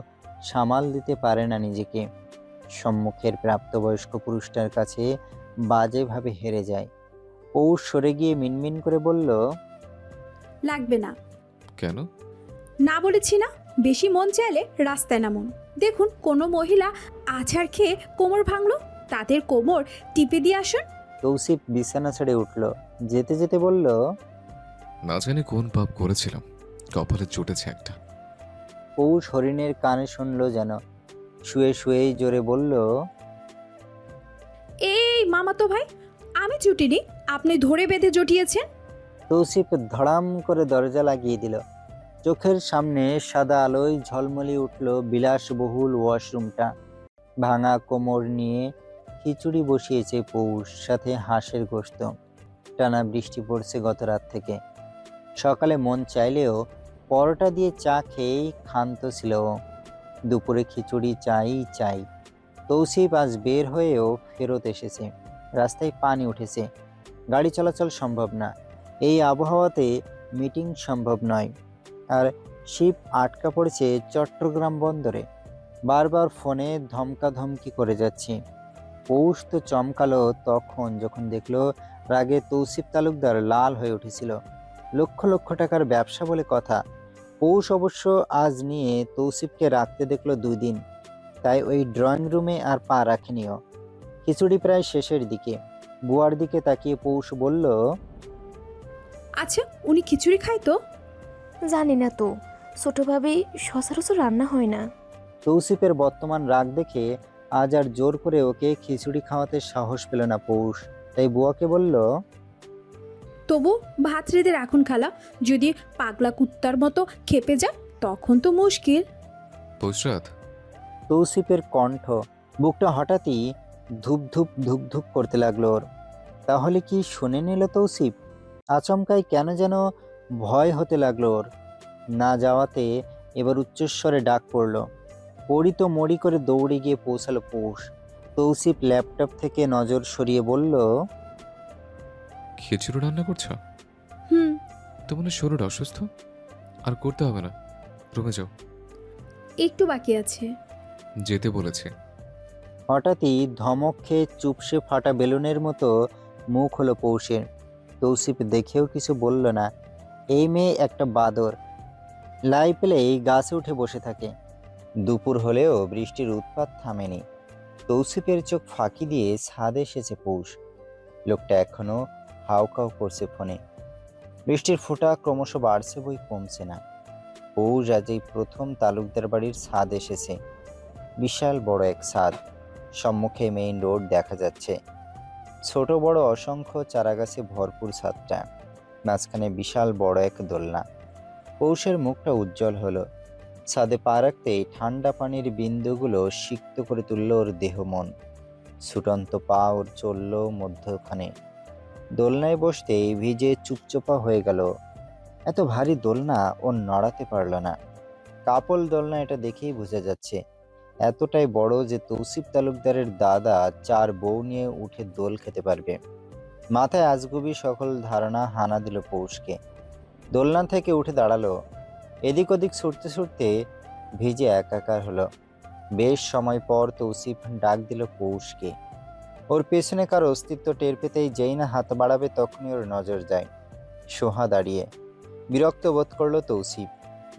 সামাল দিতে পারে না নিজেকে। সম্মুখের প্রাপ্তবয়স্ক পুরুষটার কাছে বাজেভাবে হেরে যায়। পৌষ সরে গিয়ে মিনমিন করে বলল, লাগবে না। কেন? না বলেছি না? বেশি মন চাইলে রাস্তায় নামুন। দেখুন কোনো মহিলা আছাড় খেয়ে কোমর ভাঙলো, তাদের কোমর টিপে দিয়ে আসুন। তৌসিফ বিছানা ছেড়ে উঠল। যেতে যেতে বলল, না জানি কোন পাপ করেছিলাম, কপালে চটেছে একটা। পৌষ হরিণের কানে শুনল যেন। শুয়ে শুয়েই জোরে বলল, এই মামাতো ভাই, আমি জুটিনি, আপনি ধরে বেঁধে জুটিয়েছেন। তৌসিফ ধড়াম করে দরজা লাগিয়ে দিল। চোখের সামনে সাদা আলোয় ঝলমলিয়ে উঠল বিলাসবহুল ওয়াশরুমটা। ভাঙা কোমর নিয়ে খিচুড়ি বসিয়েছে পৌষ, সাথে হাঁসের গোশত। টানা বৃষ্টি পড়ছে গত রাত থেকে। সকালে মন চাইলেও পরোটা দিয়ে চা খেয়েই ক্ষান্ত ছিল ও। দুপুরে খিচুড়ি চাই। তৌসিফ আজ বের হয়েও ফেরত এসেছে। রাস্তায় পানি উঠেছে, গাড়ি চলাচল সম্ভব না। এই আবহাওয়াতে মিটিং সম্ভব নয়। আর শিপ আটকা পড়েছে চট্টগ্রাম বন্দরে। বারবার ফোনে ধমকাধমকি করে যাচ্ছি। পৌষ তো চমকালো তখন যখন দেখলো রাগে তৌসিফ তালুকদার লাল হয়ে উঠেছিল। লক্ষ লক্ষ টাকার ব্যবসা বলে কথা। পৌষ অবশ্য আজ নিয়ে তৌসিফকে রাখতে দেখলো 2 দিন, তাই ওই ড্রয়িং রুমে আর পা রাখেনিও। খিচুড়ি প্রায় শেষের দিকে। বুয়ার দিকে তাকিয়ে পৌষ বলল, আচ্ছা, উনি খিচুড়ি খায় তো? জানি না তো, ছোটভাবে সচরাচর রান্না হয় না। তৌসিফের বর্তমান রাগ দেখে আজ আর জোর করে ওকে খিচুড়ি খাওয়াতে সাহস পেল না পৌষ। তাই বুয়াকে বলল, তবু ভাত রেঁধে রাখুন খালা, যদি পাগলা কুত্তার মতো খেপে যায় তখন তো মুশকিল। পৌষরাত। তৌসিফের কণ্ঠ, বুকটা হঠাৎই ধুপ ধুপ করতে লাগলো ওর। তাহলে কি শুনে নিল তৌসিফ? আচমকাই কেন যেন ভয় হতে লাগলো ওর। না যাওয়াতে এবার উচ্চস্বরে ডাক পড়ল। পড়ি তো মরি করে দৌড়ে গিয়ে পৌঁছালো পৌষ। তৌসিফ ল্যাপটপ থেকে নজর সরিয়ে বলল, খিচুড়ি রান্না করছো? হুম। তোমার শরীর অসুস্থ? আর করতে হবে না, রুমে যাও। একটু বাকি আছে। যেতে বলেছে। হঠাৎই ধমক খেয়ে চুপসে ফাটা বেলুনের মতো মুখ হলো পৌষের। তৌসিফ দেখেও কিছু বলল না। এই মেয়ে একটা বাদর। লাই পেলেই গাছে উঠে বসে থাকে। দুপুর হলেও বৃষ্টির উৎপাত থামেনি। তৌসিফের চোখ ফাঁকি দিয়ে ছাদে এসেছে পৌষ। লোকটা এখনো হাউকাউ করছে ফোনে। বৃষ্টির ফোঁটা ক্রমশ বাড়ছে, বই কমছে না। পৌষ আজ এই প্রথম তালুকদার বাড়ির ছাদ এসেছে। বিশাল বড় এক ছাদ। সম্মুখে মেইন রোড দেখা যাচ্ছে। ছোট বড় অসংখ্য চারাগাছে ভরপুর ছাদটা। মাঝখানে বিশাল বড় এক দোলনা। পৌষের মুখটা উজ্জ্বল হলো। ছাদে পা রাখতেই ঠান্ডা পানির বিন্দুগুলো সিক্ত করে তুলল ওর দেহ মন। ছুটন্ত পা ওর চলল মধ্যখানে। দোলনায় বসতেই ভিজে চুপচোপা হয়ে গেল। এত ভারী দোলনা ও নড়াতে পারল না। কাপল দোলনা, এটা দেখেই বোঝা যাচ্ছে। এতটাই বড় যে তৌসিফ তালুকদারের দাদা 4 বউ নিয়ে উঠে দোল খেতে পারবে। মাথায় আজগুবি সকল ধারণা হানা দিল পৌষকে। দোলনা থেকে উঠে দাঁড়ালো। এদিক ওদিক ছুটতে ছুটতে ভিজে একাকার হলো। বেশ সময় পর তৌসিফ ডাক দিল পৌষকে। ওর পেছনে কার অস্তিত্ব টের পেতেই যেই না হাত বাড়াবে তখনই ওর নজর যায়। সোহা দাঁড়িয়ে। বিরক্ত বোধ করলো তৌসিফ।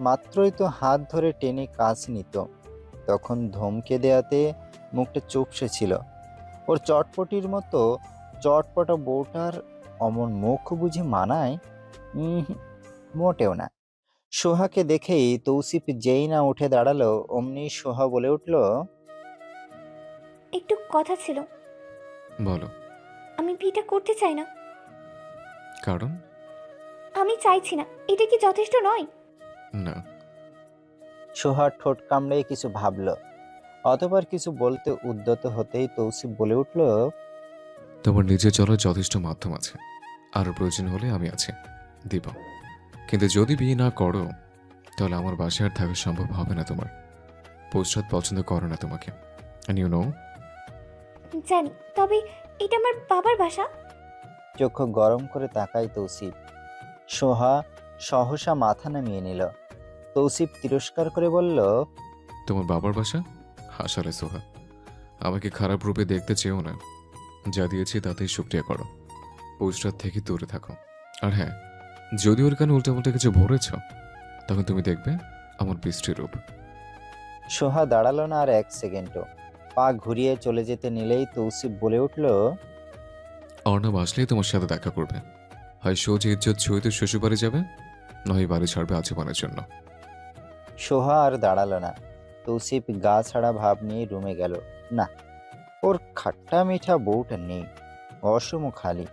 মাত্রই তো হাত ধরে টেনে কাছ নিত, তখন ধমকে দেয়াতে মুখটা চুপসে ছিল। ওর চটপটির মতো চটপটা বউটার অমন মুখ বুঝি মানায়? মোটেও না। সোহাকে দেখেই তৌসিফ যেই না উঠে দাঁড়ালো অমনি সোহা বলে উঠল, একটু কথা ছিল। বলো। আমি বিয়েটা করতে চাই না। কারণ? আমি চাইছি না। এটা কি যথেষ্ট নয়? না। সোহা ঠোঁট কামড়ে কিছু ভাবল, অতঃপর কিছু বলতে উদ্যত হতেই তৌসিফ বলে উঠল, তোমার নিজে চলার যথেষ্ট মাধ্যম আছে, আরও প্রয়োজন হলে আমি আছি, দিব। কিন্তু যদি বিয়ে না করো তাহলে আমার বাসায় আর থাকা সম্ভব হবে না তোমার। পশ্চাৎ পছন্দ করে না তোমাকে, অ্যান্ড ইউ নো। জানি, তবে এটা আমার বাবার বাসা। চক্ষু গরম করে তাকায় তৌসিফ। সোহা সহসা মাথা নামিয়ে নিল। তৌসিফ তিরস্কার করে বলল, তোমার বাবার বাসা? হাসালে সোহা, আমাকে খারাপ রূপে দেখতে চেয়েও না। যা দিয়েছি তাতেই শুক্রিয়া করো। পশ্চাৎ থেকে দূরে থাকো। আর হ্যাঁ, যদি ওর কানে উল্টাপাল্টা কিছু ভরেছ তখন তুমি দেখবে আমার বৃষ্টি রূপ। সোহা দাঁড়ালো না আর এক সেকেন্ডও। পা ঘুরিয়ে চলে যেতে নিলেই তৌসিফ বলে উঠল, অর্ণব আসলেই তোমার সাথে দেখা করবে। হয় সোজা ইজ্জত ছুঁয়ে শ্বশুরবাড়ি যাবে, নয় বাড়ি ছাড়বে আজীবনের জন্য। সোহা আর দাঁড়ালো না। তৌসিফ গা ছাড়া ভাব নিয়ে রুমে গেল। না, ওর খাট্টা মিঠা বউটা নেই, অসম খালি।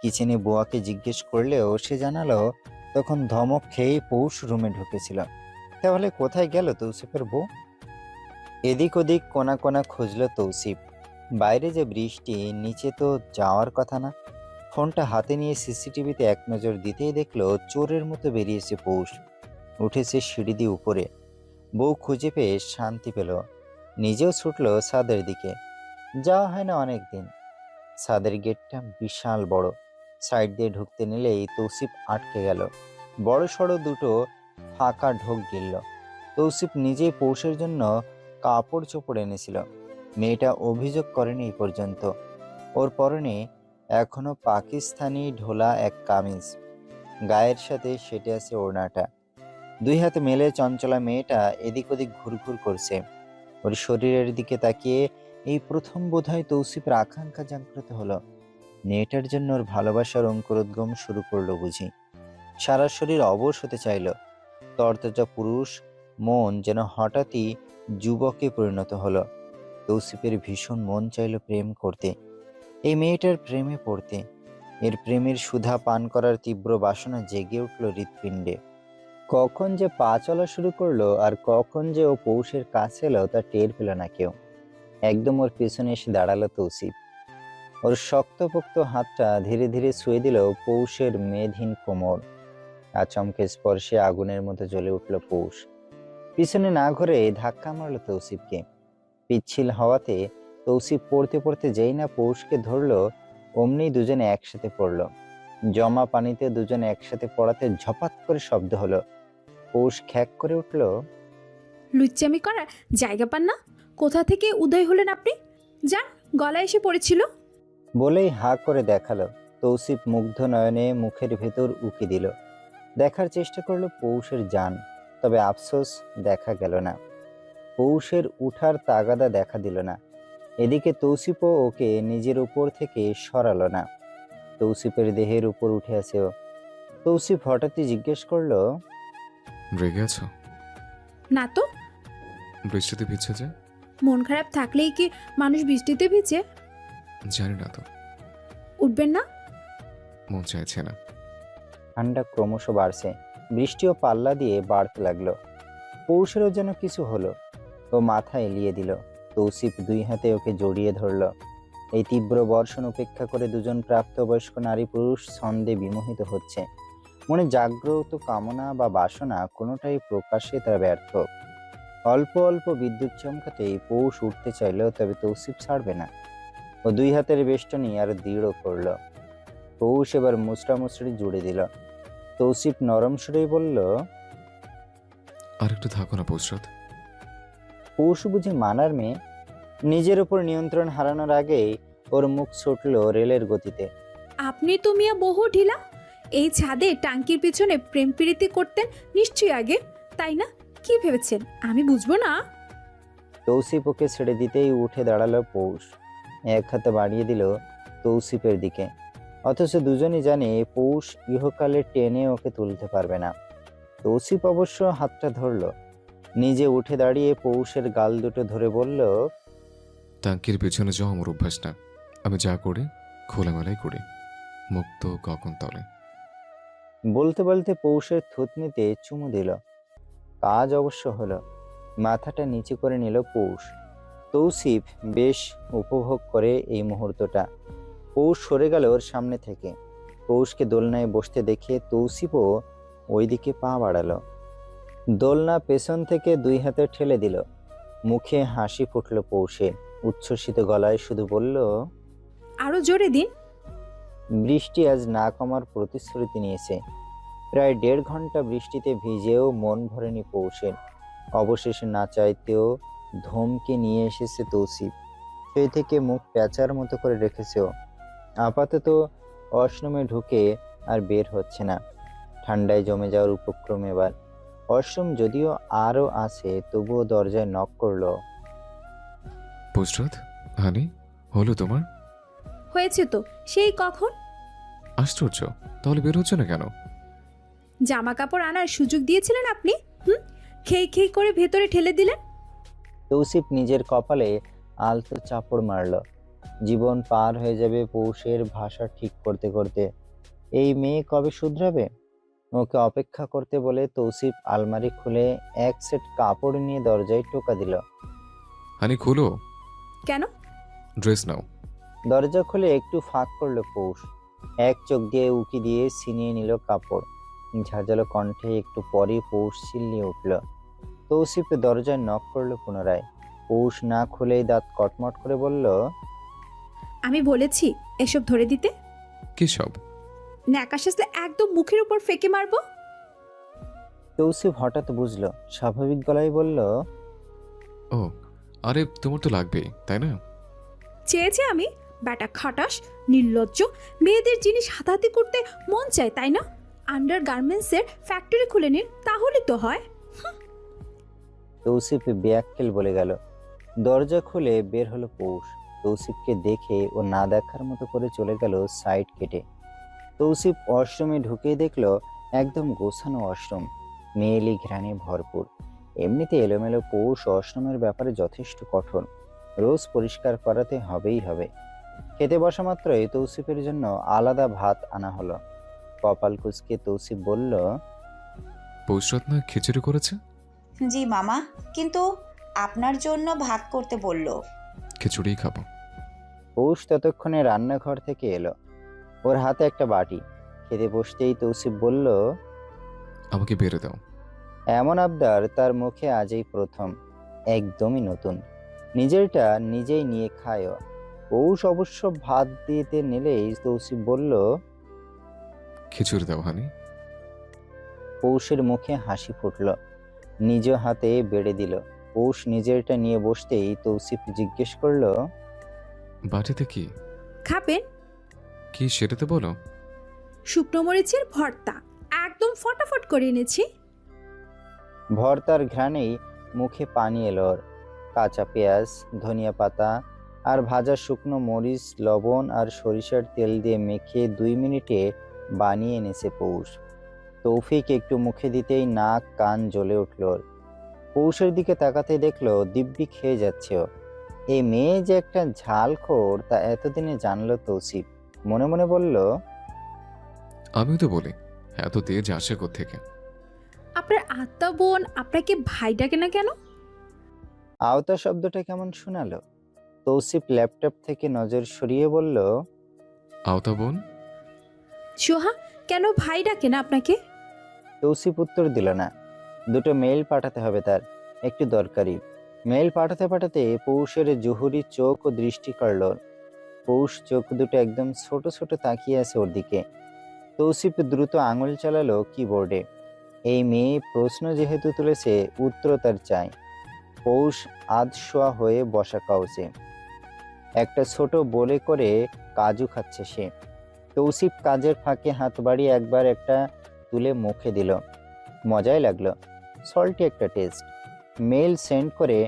কিচেনে বুয়াকে জিজ্ঞেস করলেও সে জানালো তখন ধমক খেয়ে পৌষ রুমে ঢুকেছিল। তাহলে কোথায় গেল তৌসিফের বউ? এদিক ওদিক কোনা কোনা খুঁজলো তৌসিফ। বাইরে যে বৃষ্টি, নিচে তো যাওয়ার কথা না। ফোনটা হাতে নিয়ে সিসিটিভিতে এক নজর দিতেই দেখলো চোরের মতো বেরিয়েছে পৌষ। উঠেছে সিঁড়ি দিয়ে উপরে। বউ খুঁজে পেয়ে শান্তি পেল। নিজেও ছুটলো ছাদের দিকে। যাওয়া হয় না অনেক দিন। ছাদের গেটটা বিশাল বড়। সাইড দিয়ে ঢুকতে নিলেই তৌসিফ আটকে গেল। বড় সড়ো দুটো ফাঁকা ঢোক গিলল। তৌসিফ নিজেই পৌষের জন্য কাপড় চোপড় এনেছিল। মেয়েটা অভিযোগ করেনি এই পর্যন্ত। ওর পরনে এখনো পাকিস্তানি ঢোলা এক কামিজ, গায়ের সাথে সেটে আছে ওড়নাটা। দুই হাতে মেলে চঞ্চলা মেয়েটা এদিক ওদিক ঘুরঘুর করছে। ওর শরীরের দিকে তাকিয়ে এই প্রথম বোধহয় তৌসিফের আকাঙ্ক্ষা জাগ্রত হলো। মেয়েটার জন্য ওর ভালোবাসার অঙ্কুরোদ্গম শুরু করলো বুঝি। সারা শরীর অবশ হতে চাইল। তরতাজা পুরুষ মন যেন হঠাৎই যুবকে পরিণত হলো। তৌসিফের ভীষণ মন চাইল প্রেম করতে, এই মেয়েটার প্রেমে পড়তে। এর প্রেমের সুধা পান করার তীব্র বাসনা জেগে উঠল হৃৎপিণ্ডে। কখন যে পা চলা শুরু করলো আর কখন যে ও পৌষের কাছে এলো তা টের পেল না কেউ। একদম ওর পেছনে এসে দাঁড়ালো তৌসিফ। ওর শক্তপোক্ত হাতটা ধীরে ধীরে ছুঁয়ে দিল পৌষের মেদহীন কোমর। আচমকে স্পর্শে আগুনের মতো জ্বলে উঠল পৌষ। পিছনে না ঘুরে ধাক্কা মারল তৌসিফকে। পিচ্ছিল হওয়াতে তৌসিফ পড়তে পড়তে যেই না পৌষকে ধরলো, অমনি দুজনে একসাথে পড়লো। জমা পানিতে দুজনে একসাথে পড়াতে ঝপাত করে শব্দ হলো। পৌষ খ্যাক করে উঠল, লুচ্চামি করার জায়গা পান না? কোথা থেকে উদয় হলেন আপনি? যান, গলায় এসে পড়েছিল। বলেই হা করে দেখালো। তৌসিফ মুগ্ধ নয়নে মুখের ভেতর উকি দিল। দেখার চেষ্টা করলো পৌষের জান, তবে আফসোস দেখা গেল না। পৌষের উঠার তাগাদা দেখা দিল না। এদিকে তৌসিফও ওকে নিজের উপর থেকে সরালো না। তৌসিফের দেহের উপর উঠে আছে ও। তৌসিফ হঠাৎই জিজ্ঞেস করলো, রেগে আছো? না তো। বৃষ্টিতে ভিজছে যে? মন খারাপ থাকলেই কি মানুষ বৃষ্টিতে ভিজে? জানি না তো। উঠবেন না? মন চাইছে না। ঠান্ডা ক্রমশ বাড়ছে। বৃষ্টিও পাল্লা দিয়ে বাড়তে লাগলো। পৌষেরও যেন কিছু হলো। ও মাথা এলিয়ে দিল। তৌসিফ দুই হাতে ওকে জড়িয়ে ধরল। এই তীব্র বর্ষণ উপেক্ষা করে দুজন প্রাপ্তবয়স্ক নারী পুরুষ ছন্দে বিমোহিত হচ্ছে। মনে জাগ্রত কামনা বা বাসনা কোনোটাই প্রকাশে তারা ব্যর্থ। অল্প অল্প বিদ্যুৎ চমকাতেই পৌষ উঠতে চাইল, তবে তৌসিফ ছাড়বে না। ও দুই হাতের বেষ্টনী আর দৃঢ় করল। পৌষ এবার মুচড়ামুচড়ি জুড়ে দিল। তৌসিফ নরম সুরেই বলল, আর একটু থাকো না পৌষরাত। পৌষ বুঝি মানার মেয়ে। নিজের উপর নিয়ন্ত্রণ হারানোর আগেই ওর মুখ ছুটল রেলের গতিতে। আপনি তো মিয়া বহু ঢিলা। এই ছাদে টাঙ্কির পিছনে প্রেম প্রীতি করতেন নিশ্চয়ই আগে, তাই না? কি ভেবেছেন আমি বুঝবো না? তৌসিফ ওকে ছেড়ে দিতেই উঠে দাঁড়ালো পৌষ। এক হাতে বাড়িয়ে দিল তৌসিফের দিকে। অথচ দুজনই জানে পৌষ ইহকালে টেনে ওকে তুলতে পারবে না। তৌসিফ অবশ্য হাতটা ধরল। নিজে উঠে দাঁড়িয়ে পৌষের গাল দুটো ধরে বলল, টাঙ্কির পেছনে যাওয়া আমার অভ্যাস না। আমি যা করি খোলামেলাই করি, মুক্ত গগন তলে। বলতে বলতে পৌষের থুতনিতে চুমু দিল। কাজ অবশ্য হলো। মাথাটা নিচু করে নিল পৌষ। তৌসিফ বেশ উপভোগ করে এই মুহূর্তটা। পৌষ সরে গেল ওর সামনে থেকে। পৌষকে দোলনায় বসতে দেখে তৌসিফও ওইদিকে পা বাড়ালো। দোলনা পেছন থেকে 2 হাতে ঠেলে দিল। মুখে হাসি ফুটল পৌষের। উচ্ছ্বসিত গলায় শুধু বলল, আরো জোরে দিন। বৃষ্টি আজ না কমার প্রতিশ্রুতি নিয়েছে। প্রায় 1.5 ঘন্টা বৃষ্টিতে ভিজেও মন ভরেনি পৌষের। অবশেষে না চাইতেও ধমকে নিয়ে এসেছে তৌসিফ। সেই থেকে মুখ প্যাঁচার মতো করে রেখেছে ও। আপাতত অশ্রমে ঢুকে আর বের হচ্ছে না। ঠান্ডায় জমে যাওয়ার উপক্রম এবার। অশ্রম যদিও আরও আছে, তবুও দরজায় নক করলো। পুষ্টরাত, হানি, হলো তোমার? হয়েছে তো, সেই কখন। আশ্চর্য, তাহলে বের হচ্ছে না কেন? জামা কাপড় আনার সুযোগ দিয়েছিলেন আপনি। খেই খেই করে ভেতরে ঠেলে দিলেন। তৌসিফ নিজের কপালে আলতো চাপড় মারল। জীবন পার হয়ে যাবে পৌষের ভাষা ঠিক করতে করতে। এই মেয়ে কবে শুধরাবে? ওকে অপেক্ষা করতে বলে তৌসিফ আলমারি খুলে 1 সেট কাপড় নিয়ে দরজায় টোকা দিল। হানি, খুলো। কেন? ড্রেস নাও। দরজা খুলে একটু ফাঁক করলো পৌষ। এক চোখ দিয়ে উকি দিয়ে ছিনিয়ে নিল কাপড়। ঝাঁঝালো কণ্ঠে একটু পরে পৌষ চিল্লিয়ে উঠল। তৌসিফ দরজায় নক করলো পুনরায়। পৌষ না খুলেই দাঁত কটমট করে বলল, আমি বলেছি এসব ধরে দিতে। কি সব? ন্যাকা সাজলে একদম মুখের উপর ফেকে মারবো। তৌসিফ হঠাৎ বুঝলো, স্বাভাবিক গলায় বলল, ও, আরে তোমার তো লাগবেই, তাই না? চেয়েছি আমি? ব্যাটা খাটাস, নির্লজ্জ। মেয়েদের জিনিস হাতাহাতি করতে মন চায়, তাই না? আন্ডার গার্মেন্টসের ফ্যাক্টরি খুলে নিন, তাহলে তো হয়। তৌসিফ বেয়াক্কেল বলে গেল। দরজা খুলে বের হলো পৌষ। তৌসিফকে দেখে ও না দেখার মতো করে চলে গেল সাইড কেটে। তৌসিফ ওয়াশরুমে ঢুকে দেখলো একদম গোছানো ওয়াশরুম, মেয়েলি ঘ্রাণে ভরপুর। এমনিতে এলোমেলো পৌষ ওয়াশরুমের ব্যাপারে যথেষ্ট কঠোর। রোজ পরিষ্কার করাতে হবেই হবে। খেতে বসা মাত্রই তৌসিফের জন্য আলাদা ভাত আনা হলো। কপাল কুঁচকে তৌসিফ বলল, পুষ্টরাত না খিচুড়ি করেছে? জি মামা, কিন্তু আপনার জন্য ভাত করতে বলল। খিচুড়িই খাবো। পৌষ ততক্ষণে রান্নাঘর থেকে এলো। ওর হাতে একটা বাটি। খেতে বসতেই তৌসিফ বলল, আমাকে বেড়ে দাও। এমন আবদার তার মুখে আজই প্রথম, একদমই নতুন। নিজেরটা নিজেই নিয়ে খায় ও। পৌষ অবশ্য ভাত দিতে নিলেই তৌসিফ বলল, খিচুড়ি দাও হানি। পৌষের মুখে হাসি ফুটল। নিজ হাতে বেড়ে দিল। পৌষ নিজেরটা নিয়ে বসতেই তৌসিফ জিজ্ঞেস করলো, বাটিতে কি? খাবেন? কি সেটা তো বলো। শুকনো মরিচের ভর্তা, একদম ফটাফট করে এনেছি। ভর্তার ঘ্রাণেই মুখে পানি এলো ওর। কাঁচা পেঁয়াজ, ধনিয়া পাতা আর ভাজা শুকনো মরিচ লবণ আর সরিষার তেল দিয়ে মেখে 2 মিনিটে বানিয়ে এনেছে পৌষ। তৌফিক একটু মুখে দিতেই নাক কান জ্বলে উঠল ওর। পৌষের দিকে তাকাতে দেখলো দিব্যি খেয়ে যাচ্ছে ও। এই মেয়ে যে একটা ঝালখোর তা এতদিনে জানলো তৌসিফ। মনে মনে বলল, আমিও তো বলি এত তেজ আসে কোত্থেকে? আপনার আত্মা বোন আপনাকে ভাই ডাকে না কেন? আওতা শব্দটা কেমন শোনালো। তৌসিফ ল্যাপটপ থেকে নজর সরিয়ে বলল, আওতা বোন? সোহা কেন ভাই ডাকে না আপনাকে? তৌসিফ উত্তর দিল না। 2টো মেইল পাঠাতে হবে তার, একটু দরকারি। মেইল পাঠাতে পাঠাতে পৌষের জহুরি চোখ ও দৃষ্টি কাড়ল। পৌষ চোখ দুটো একদম ছোট ছোট তাকিয়ে আছে ওর দিকে। তৌসিফ দ্রুত আঙুল চালালো কিবোর্ডে। এই মেয়ে প্রশ্ন যেহেতু তুলেছে, উত্তর তার চাই। পৌষ আধশোয়া হয়ে বসা কাউচে একটা ছোট বলে করে কাজু খাচ্ছে সে। তৌসিফ কাজের ফাঁকে হাত বাড়িয়ে একবার একটা তুলে মুখে দিল। মজাই লাগলো, সল্টি একটা টেস্ট। মেল সেন্ড করে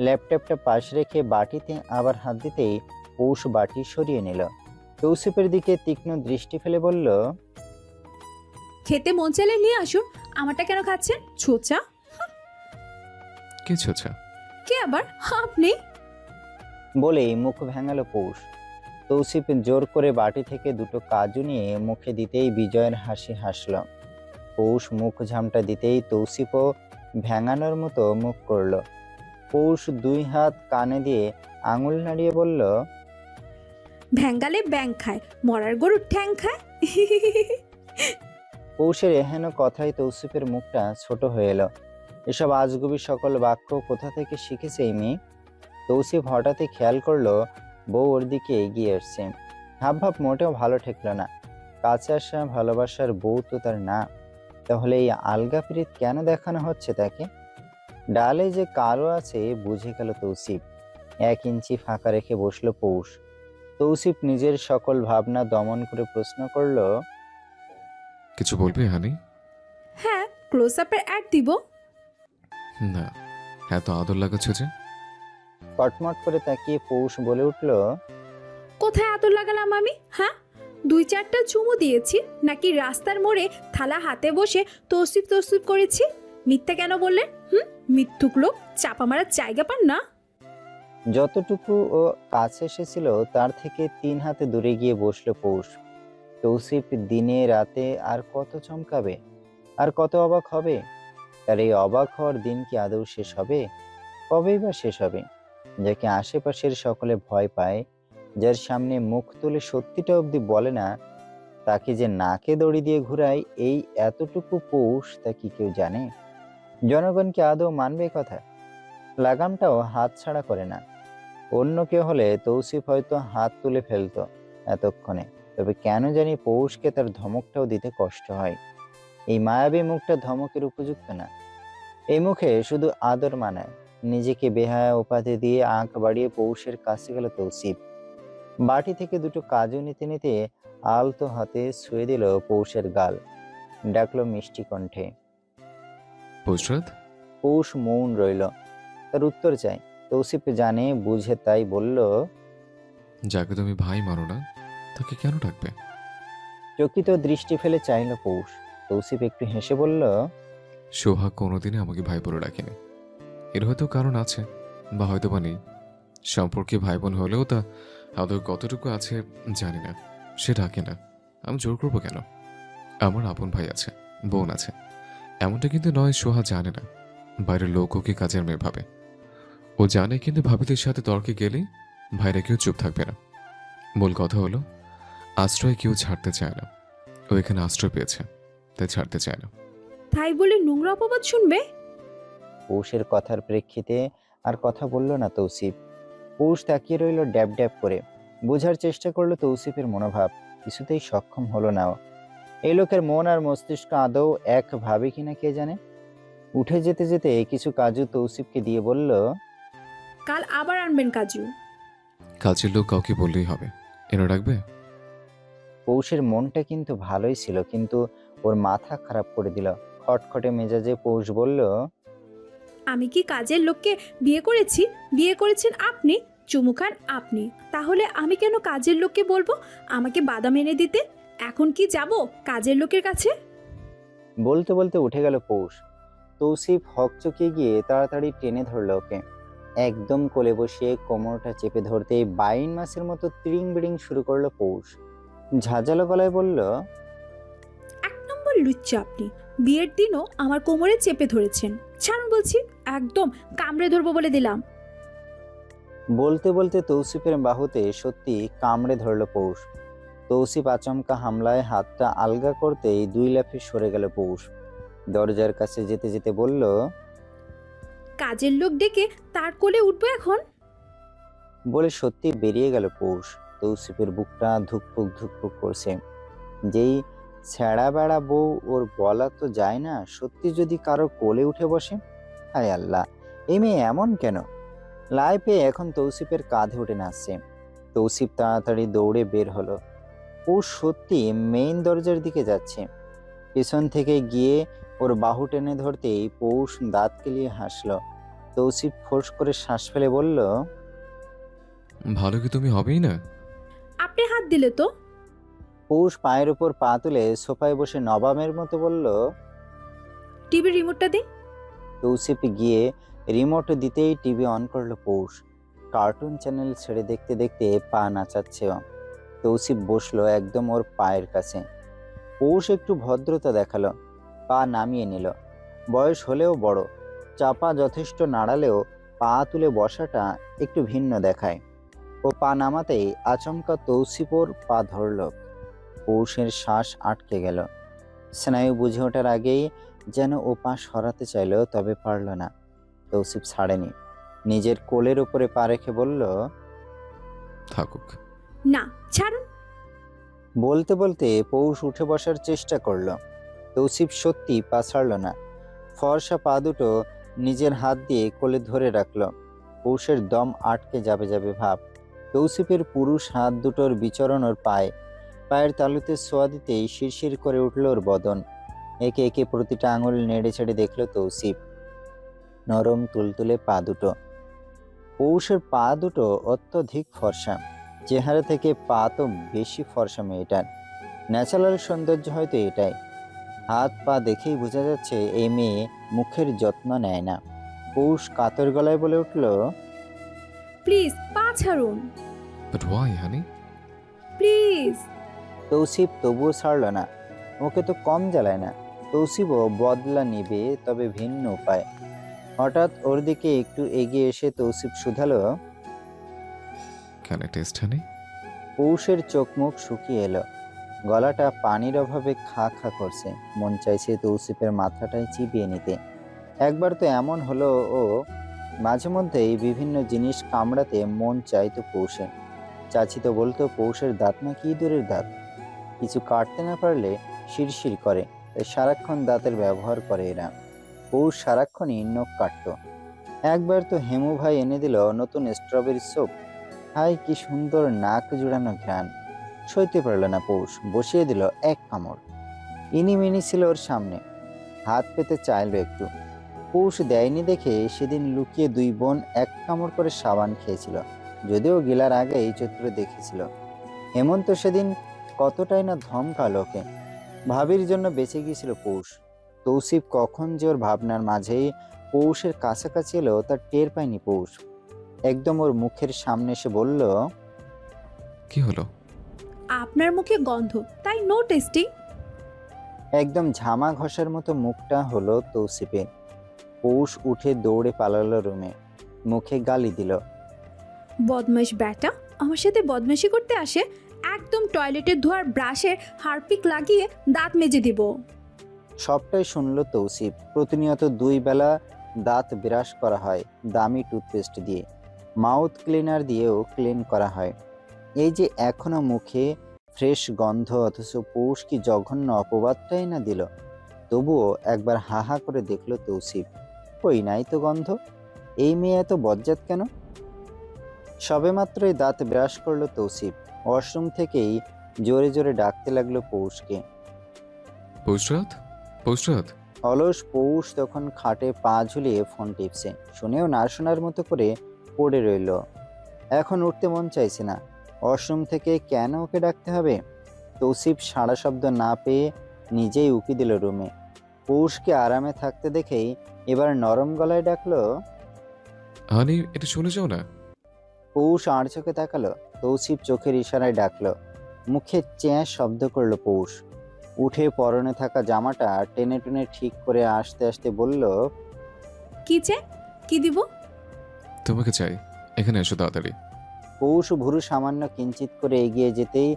ল্যাপটপটা পাশ রেখে বাটিতে আবার হাত দিতেই পৌষ বাটি সরিয়ে নিল। তৌসিফের দিকে তীক্ষ্ণ দৃষ্টি ফেলে বলল, খেতে মন চাইলে নিয়ে আসুন, আমারটা কেন খাচ্ছেন ছোচা? কিছু আচ্ছা। কে আবার? আপনি? বলেই মুখ ভেঙালো পৌষ। তৌসিফ জোর করে বাটি থেকে 2টো কাজু নিয়ে মুখে দিতেই বিজয়ের হাসি হাসল। পৌষ মুখ ঝামটা দিতেই তৌসিফও ভ্যাঙানোর মতো মুখ করল। পৌষ 2 হাত কানে দিয়ে আঙুল নাড়িয়ে বলল, ভ্যাঙ্গালে ব্যাং খায়, মরার গরুর ঠ্যাং খায়। পৌষের এহেন কথায় তৌসিফের মুখটা ছোট হয়ে এলো। এসব আজগুবি সকল বাক্য কোথা থেকে শিখেছে এই মেয়ে? তৌসিফ হঠাৎই খেয়াল করলো বউ ওর দিকে এগিয়ে আসছে। হাবভাব মোটেও ভালো ঠেকল না। কাছে আসা ভালোবাসার বউ তো তার না, তাহলে এই আলগা পিরিত কেন দেখানো হচ্ছে তাকে? ডালে যে কালো আছে বুঝে গেল তৌসিফ। 1 ইঞ্চি ফাঁকা রেখে বসলো পৌষ। তৌসিফ নিজের সকল ভাবনা দমন করে প্রশ্ন করলো, কিছু বলবি হানি? হ্যাঁ, ক্লোজ আপের অ্যাড দিব। না, এত আদর লাগাচ্ছ যে। কটমট করে তাকিয়ে পৌষ বলে উঠল, কোথায় আদর লাগালাম আমি? হ্যাঁ, 2-4টা চুমু দিয়েছি নাকি রাস্তার মোড়ে থালা হাতে বসে তৌসিফ তৌসিফ করেছি? মিথ্যা কেন বললেন? মিথ্যুক লোক, চাপা মারার জায়গা পান না। যতটুকু ও কাছে এসেছিল তার থেকে 3 হাতে দূরে গিয়ে বসলো পৌষ। তৌসিফ দিনে রাতে আর কত চমকাবে, আর কত অবাক হবে? তার এই অবাক হওয়ার দিন কি আদৌ শেষ হবে? কবেই বা শেষ হবে? যাকে আশেপাশের সকলে ভয় পায়, যার সামনে মুখ তুলে সত্যিটা অবধি বলে না, তাকে যে নাকে দড়ি দিয়ে ঘুরায়, এই এতটুকু পৌষ তা কি কেউ জানে? জনগণ কি আদৌ মানবে কথা? লাগামটাও হাত ছাড়া করে না। অন্য কেউ হলে তৌসিফ হয়তো হাত তুলে ফেলতো এতক্ষণে, তবে কেন জানি পৌষকে তার ধমকটাও দিতে কষ্ট হয়। এই মায়াবী মুখটা ধমকের উপযুক্ত না। এই মুখে শুধু আদর মানায়। নিজেকে বেহায়া উপাধি দিয়ে আঁক বাড়িয়ে পৌষের কাছে গেল তৌসিফ। বাটি থেকে 2টো কাজু নিতে নিতে আলতো হাতে ছুঁয়ে দিল পৌষের গাল। ডাকলো মিষ্টি কণ্ঠে। পৌষরাত? পৌষ মৌন রইল। তার উত্তর চাই। তৌসিফ জানে বুঝে তাই বলল, যাকে তুমি ভাই মানো না তাকে কেন ডাকবে? চকিত দৃষ্টি ফেলে চাইল পৌষ। তৌসিফ একটু হেসে বলল, সোহাগ কোনোদিনই আমাকে ভাই বলে ডাকেনি। এর হয়তো কারণ আছে, বা হয়তো বা নেই। সম্পর্কে ভাই বোন হলেও তা আদৌ কতটুকু আছে জানি না। সে ডাকে না, আমি জোর করবো কেন? আমার আপন ভাই আছে, বোন আছে। এমনটা কিন্তু নয় সোহা জানে না। বাইরের লোক ওকে কাজের মেয়ে ভাবে। ও জানে কিন্তু ভাবিদের সাথে তর্কে গেলে ভাইরা কেউ চুপ থাকবে না। মূল কথা হলো আশ্রয় কেউ ছাড়তে চায় না। ও এখানে আশ্রয় পেয়েছে, তাই ছাড়তে চায় না। তাই বলে নোংরা অপবাদ শুনবে? পৌষের কথার প্রেক্ষিতে আর কথা বলল না তৌসিফ। পৌষ তাকিয়ে রইল ড্যাব ড্যাব করে। বোঝার চেষ্টা করলো তৌসিফের মনোভাব। কিছুতেই সক্ষম হলো না ও। এই লোকের মন আর মস্তিষ্ক আদৌ এক ভাবে কিনা কে জানে। উঠে যেতে যেতে কিছু কাজু তৌসিফকে দিয়ে বলল, কাল আবার আনবেন কাজু। কাজের লোক কাউকে বললেই হবে, এনে রাখবে? পৌষের মনটা কিন্তু ভালোই ছিল, কিন্তু ওর মাথা খারাপ করে দিল। খটখটে মেজাজে পৌষ বলল, আমি কি কাজের লোককে বিয়ে করেছি? বিয়ে করেছেন আপনি, চুমু খান আপনি। তাহলে আমি কেন কাজের লোককে বলবো আমাকে বাদাম এনে দিতে? এখন কি যাব কাজের লোকের কাছে? বলতে বলতে উঠে গেল পৌষ। তৌসিফ হকচকিয়ে গিয়ে তাড়াতাড়ি টেনে ধরল ওকে। একদম কোলে বসিয়ে কোমরটা চেপে ধরতেই 22 মাসের মতো ত্রিং বিড়িং শুরু করলো পৌষ। ঝাঁঝালো গলায় বলল, 1 নম্বর লুচ্চা আপনি। বিয়ের দিনও আমার কোমরে চেপে ধরেছেন। ছাড়ুন বলছি, একদম কামড়ে ধরবো বলে দিলাম। বলতে বলতে তৌসিফের বাহুতে সত্যি কামড়ে ধরল পৌষ। তৌসিফ আচমকা হামলায় হাতটা আলগা করতেই 2 লাফে সরে গেল পৌষ। দরজার কাছে যেতে যেতে বলল, কাজের লোক ডেকে তার কোলে উঠবো এখন? বলে সত্যি বেরিয়ে গেল পৌষ। তৌসিফের বুকটা ধুকপুক ধুকপুক করছে। যেই ছেঁড়া বেড়া বউ, ওর বলা তো যায় না সত্যি যদি কারো কোলে উঠে বসে। হায় আল্লাহ, এই মেয়ে এমন কেন? লাই পেয়ে এখন তৌসিফের কাঁধে উঠে নাচছে। তৌসিফ তাড়াতাড়ি দৌড়ে বের হলো। পৌষ সত্যি মেইন দরজার দিকে যাচ্ছে। পেছন থেকে গিয়ে ওর বাহু টেনে ধরতেই পৌষ দাঁত কেলিয়ে হাসলো। তৌসিফ ফোঁস করে শ্বাস ফেলে বলল, ভালো কি তুমি হবেই না? আপনি হাত দিলে তো। পৌষ পায়ের উপর পা তুলে সোফায় বসে নবাবের মতো বলল, টিভি রিমোটটা দিন। তৌসিফ গিয়ে রিমোট দিতেই টিভি অন করলো পৌষ। কার্টুন চ্যানেল ছেড়ে দেখতে দেখতে পা নাচাচ্ছে ও। তৌসিফ বসলো একদম ওর পায়ের কাছে। পৌষ একটু ভদ্রতা দেখালো। পা নামিয়ে নিল। বয়স হলেও বড়, চাপা যথেষ্ট নাড়ালেও পা তুলে বসাটা একটু ভিন্ন দেখায়। ও পা নামাতেই আচমকা তৌসিফর পা ধরল। পৌষের শ্বাস আটকে গেল। স্নায়ু বুঝে ওঠার আগেই যেন ও পা সরাতে চাইল, তবে পারল না। তৌসিফ ছাড়েনি, নিজের কোলের উপরে পা রেখে বলল, থাকুক। না, ছাড়ুন। বলতে বলতে পৌষ উঠে বসার চেষ্টা করল। তৌসিফ সত্যি পা ছাড়ল না। ফর্সা পা দুটো নিজের হাত দিয়ে কোলে ধরে রাখল। পৌষের দম আটকে যাবে যাবে ভাব। তৌসিফের পুরুষ হাত দুটোর বিচরণ ওর পায়ের তালুতে ছোঁয়া দিতেই শিরশির করে উঠল ওর বদন। একে একে প্রতিটা আঙুল নেড়ে ছেড়ে দেখল তৌসিফ। নরম তুলতুলে পা দুটো। পৌষের পা দুটো অত্যধিক ফর্সা। চেহারা থেকে পা তো বেশি ফর্সা মেয়েটার। ন্যাচারাল সৌন্দর্য হয়তো এটাই। হাত পা দেখেই বোঝা যাচ্ছে এই মেয়ে মুখের যত্ন নেয় না। পৌষ কাতর গলায় বলে উঠল, প্লিজ পা ছাড়ুন, but why honey? Please. Tousif তবুও ছাড়ল না। ওকে তো কম জ্বালায় না। তৌসিফও বদলা নিবে, তবে ভিন্ন উপায়। হঠাৎ ওর দিকে একটু এগিয়ে এসে তৌসিফ শুধালো, ক্যান আই টেস্ট হানি? পৌষের চোখ মুখ শুকিয়ে এলো। গলাটা পানির অভাবে খা খা করছে। মন চাইছে তৌসিফের মাথাটাই চিবিয়ে নিতে। একবার তো এমন হলো, ও মাঝে মধ্যেই বিভিন্ন জিনিস কামড়াতে মন চাইতো পৌষে। চাচি তো বলতো পৌষের দাঁত নাকি ইঁদুরের দাঁত, কিছু কাটতে না পারলে শিরশির করে, তাই সারাক্ষণ দাঁতের ব্যবহার করে এরা। পৌষ সারাক্ষণই নখ কাটত। একবার তো হেমু ভাই এনে দিল নতুন স্ট্রবেরি সোপ। হাই কি সুন্দর নাক জুড়ানো ঘ্রাণ। সইতে পারল না পৌষ, বসিয়ে দিল এক কামড়। ইনিমিনি ছিল ওর সামনে, হাত পেতে চাইল একটু। পৌষ দেয়নি দেখে সেদিন লুকিয়ে দুই বোন এক কামড় করে সাবান খেয়েছিল, যদিও গিলার আগে এই চরিত্র দেখেছিল। হেমন্ত সেদিন কতটাই না ধমকাল ওকে। ভাবির জন্য বেঁচে গিয়েছিল পৌষ। তৌসিফ কখন যে ওর ভাবনার মাঝেই পৌষের কাছাকাছি এলো তার টের পায়নি পৌষ। একদম ওর মুখের সামনে এসে বলল, কি হলো? আপনার মুখে গন্ধ, তাই নো টেস্টিং। একদম ঝামা ঘষার মতো মুখটা হলো তৌসিফে। পৌষ উঠে দৌড়ে পালালো রুমে, মুখে গালি দিল, বদমাইশ ব্যাটা, আমার সাথে বদমাইশি করতে আসে, একদম টয়লেটের ধোয়ার ব্রাশের হারপিক লাগিয়ে দাঁত মেজে দিব। সবটাই শুনল তৌসিফ। প্রতিনিয়ত 2 বেলা দাঁত ব্রাশ করা হয় দামি টুথপেস্ট দিয়ে, মাউথ ক্লিনার দিয়েও ক্লিন করা হয়। এই যে এখনো মুখে ফ্রেশ গন্ধ, অথচ পৌষ কি জঘন্য অপবাদটাই না দিল। তবুও একবার হাহা করে দেখল তৌসিফ, কই নাই তো গন্ধ। এই মেয়ে এত বজ্জাত কেন? সবেমাত্রই দাঁত ব্রাশ করলো তৌসিফ। ওয়াশরুম থেকেই জোরে জোরে ডাকতে লাগলো পৌষকে। পৌষরাত, পৌষরাত। অলস পৌষ তখন খাটে পা ঝুলিয়ে ফোন টিপছে। শুনেও না শোনার মতো করে পড়ে রইল। এখন উঠতে মন চাইছে না। ওয়াশরুম থেকে কেন ওকে ডাকতে হবে? তৌসিফ সাড়া শব্দ না পেয়ে নিজেই উকি দিল রুমে। পৌষকে আরামে থাকতে দেখেই এবার নরম গলায় ডাকলো, হানি এটা চলে যাও না। পৌষ আড় চোখে তাকালো। তৌসিফ চোখের ইশারায় ডাকলো। মুখে চ্যাঁ শব্দ করলো পৌষ। উঠে পরনে থাকা জামাটা টেনে টেনে ঠিক করে আসতে আসতে বলল, কি চাই, কি দিব? তোমাকে চাই, এখানে এসো তাড়াতাড়ি। পৌষ ভুরু সামান্য কিঞ্চিত করে এগিয়ে যেতেই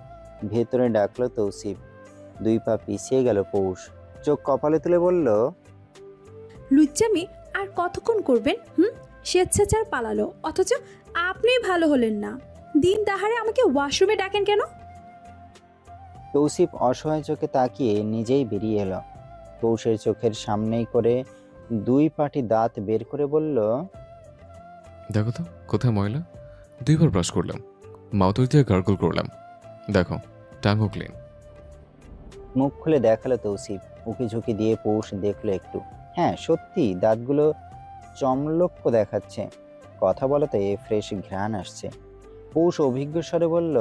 ভেতরে ডাকলো তৌসিফ। 2 পা পিছিয়ে গেল পৌষ। চোখ কপালে তুলে বলল, লুচ্চামি আর কতক্ষণ করবেন? স্বেচ্ছাচার পালালো, অথচ আপনিই ভালো হলেন না। দিন দাহারে আমাকে ওয়াশরুমে ডাকেন কেন? তৌসিফ অসহায় চোখে তাকিয়ে নিজেই বেরিয়ে এলো। পৌষের চোখের সামনেই করে 2 পাটি দাঁত বের করে বলল, দেখো তো কোথায় ময়লা। 2 বার ব্রাশ করলাম, মাউথ দিয়ে গার্গল করলাম, দেখো টাঙ্গও ক্লিন। মুখ খুলে দেখালো তৌসিফ। উকি ঝুঁকি দিয়ে পৌষ দেখলো একটু। হ্যাঁ সত্যি দাঁতগুলো চমলক্য দেখাচ্ছে। কথা বলাতে ফ্রেশ ঘ্রাণ আসছে। পৌষ অভিজ্ঞ স্বরে বলল,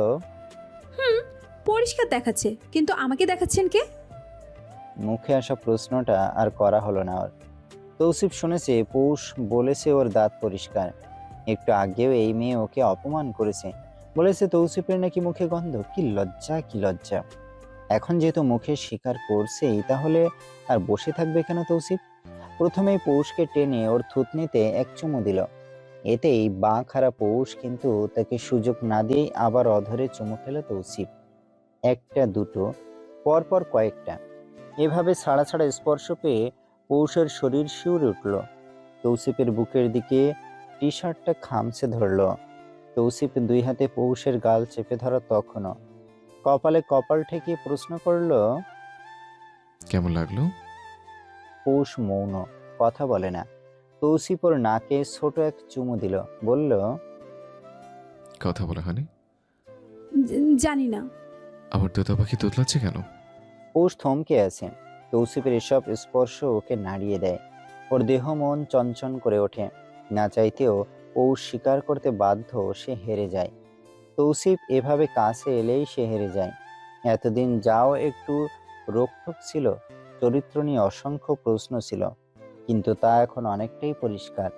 পরিষ্কার দেখাচ্ছে, কিন্তু আমাকে দেখাচ্ছেন কে? মুখে আসা প্রশ্নটা আর করা হলো না ওর। তৌসিফ শুনেছে পৌষ বলেছে ওর দাঁত পরিষ্কার। একটু আগেও এই মেয়ে ওকে অপমান করেছে, বলেছে তৌসিফের নাকি মুখে গন্ধ। কি লজ্জা, কি লজ্জা! এখন যেহেতু মুখে স্বীকার করছেই, তাহলে আর বসে থাকবে কেন তৌসিফ? প্রথমেই পৌষকে টেনে ওর থুতনিতে এক চুমু দিল। এতেই বাঁ খারা পৌষ কিন্তু তাকে সুযোগ না দিয়েই আবার অধরে চুমু খেল তৌসিফ। একটা, দুটো, পরপর কয়েকটা। এভাবে ছাড়া ছাড়া স্পর্শ পেয়ে পৌষের শরীর শিউরে উঠল। তৌসিফের বুকের দিকে টি শার্টটা খামচে ধরল। তৌসিফ দুই হাতে পৌষের গাল চেপে ধরা তখনও। কপালে কপাল ঠেকিয়ে প্রশ্ন করল, কেমন লাগলো? পৌষ মৌন, কথা বলে না। তৌসিফ ওর নাকে ছোট এক চুমু দিল, বলল, কথা বলে হানি? জানি না। আমার তোতা পাখি তোতলাচ্ছে কেন? পৌষ থমকে আছে। তৌসিফের এসব স্পর্শ ওকে নাড়িয়ে দেয়। ওর দেহ মন চঞ্চন করে ওঠে। না চাইতেও পৌষ স্বীকার করতে বাধ্য, সে হেরে যায়। তৌসিফ এভাবে কাছে এলেই সে হেরে যায়। এতদিন যাও একটু রোকঠোক ছিল, চরিত্র নিয়ে অসংখ্য প্রশ্ন ছিল, কিন্তু তা এখন অনেকটাই পরিষ্কার।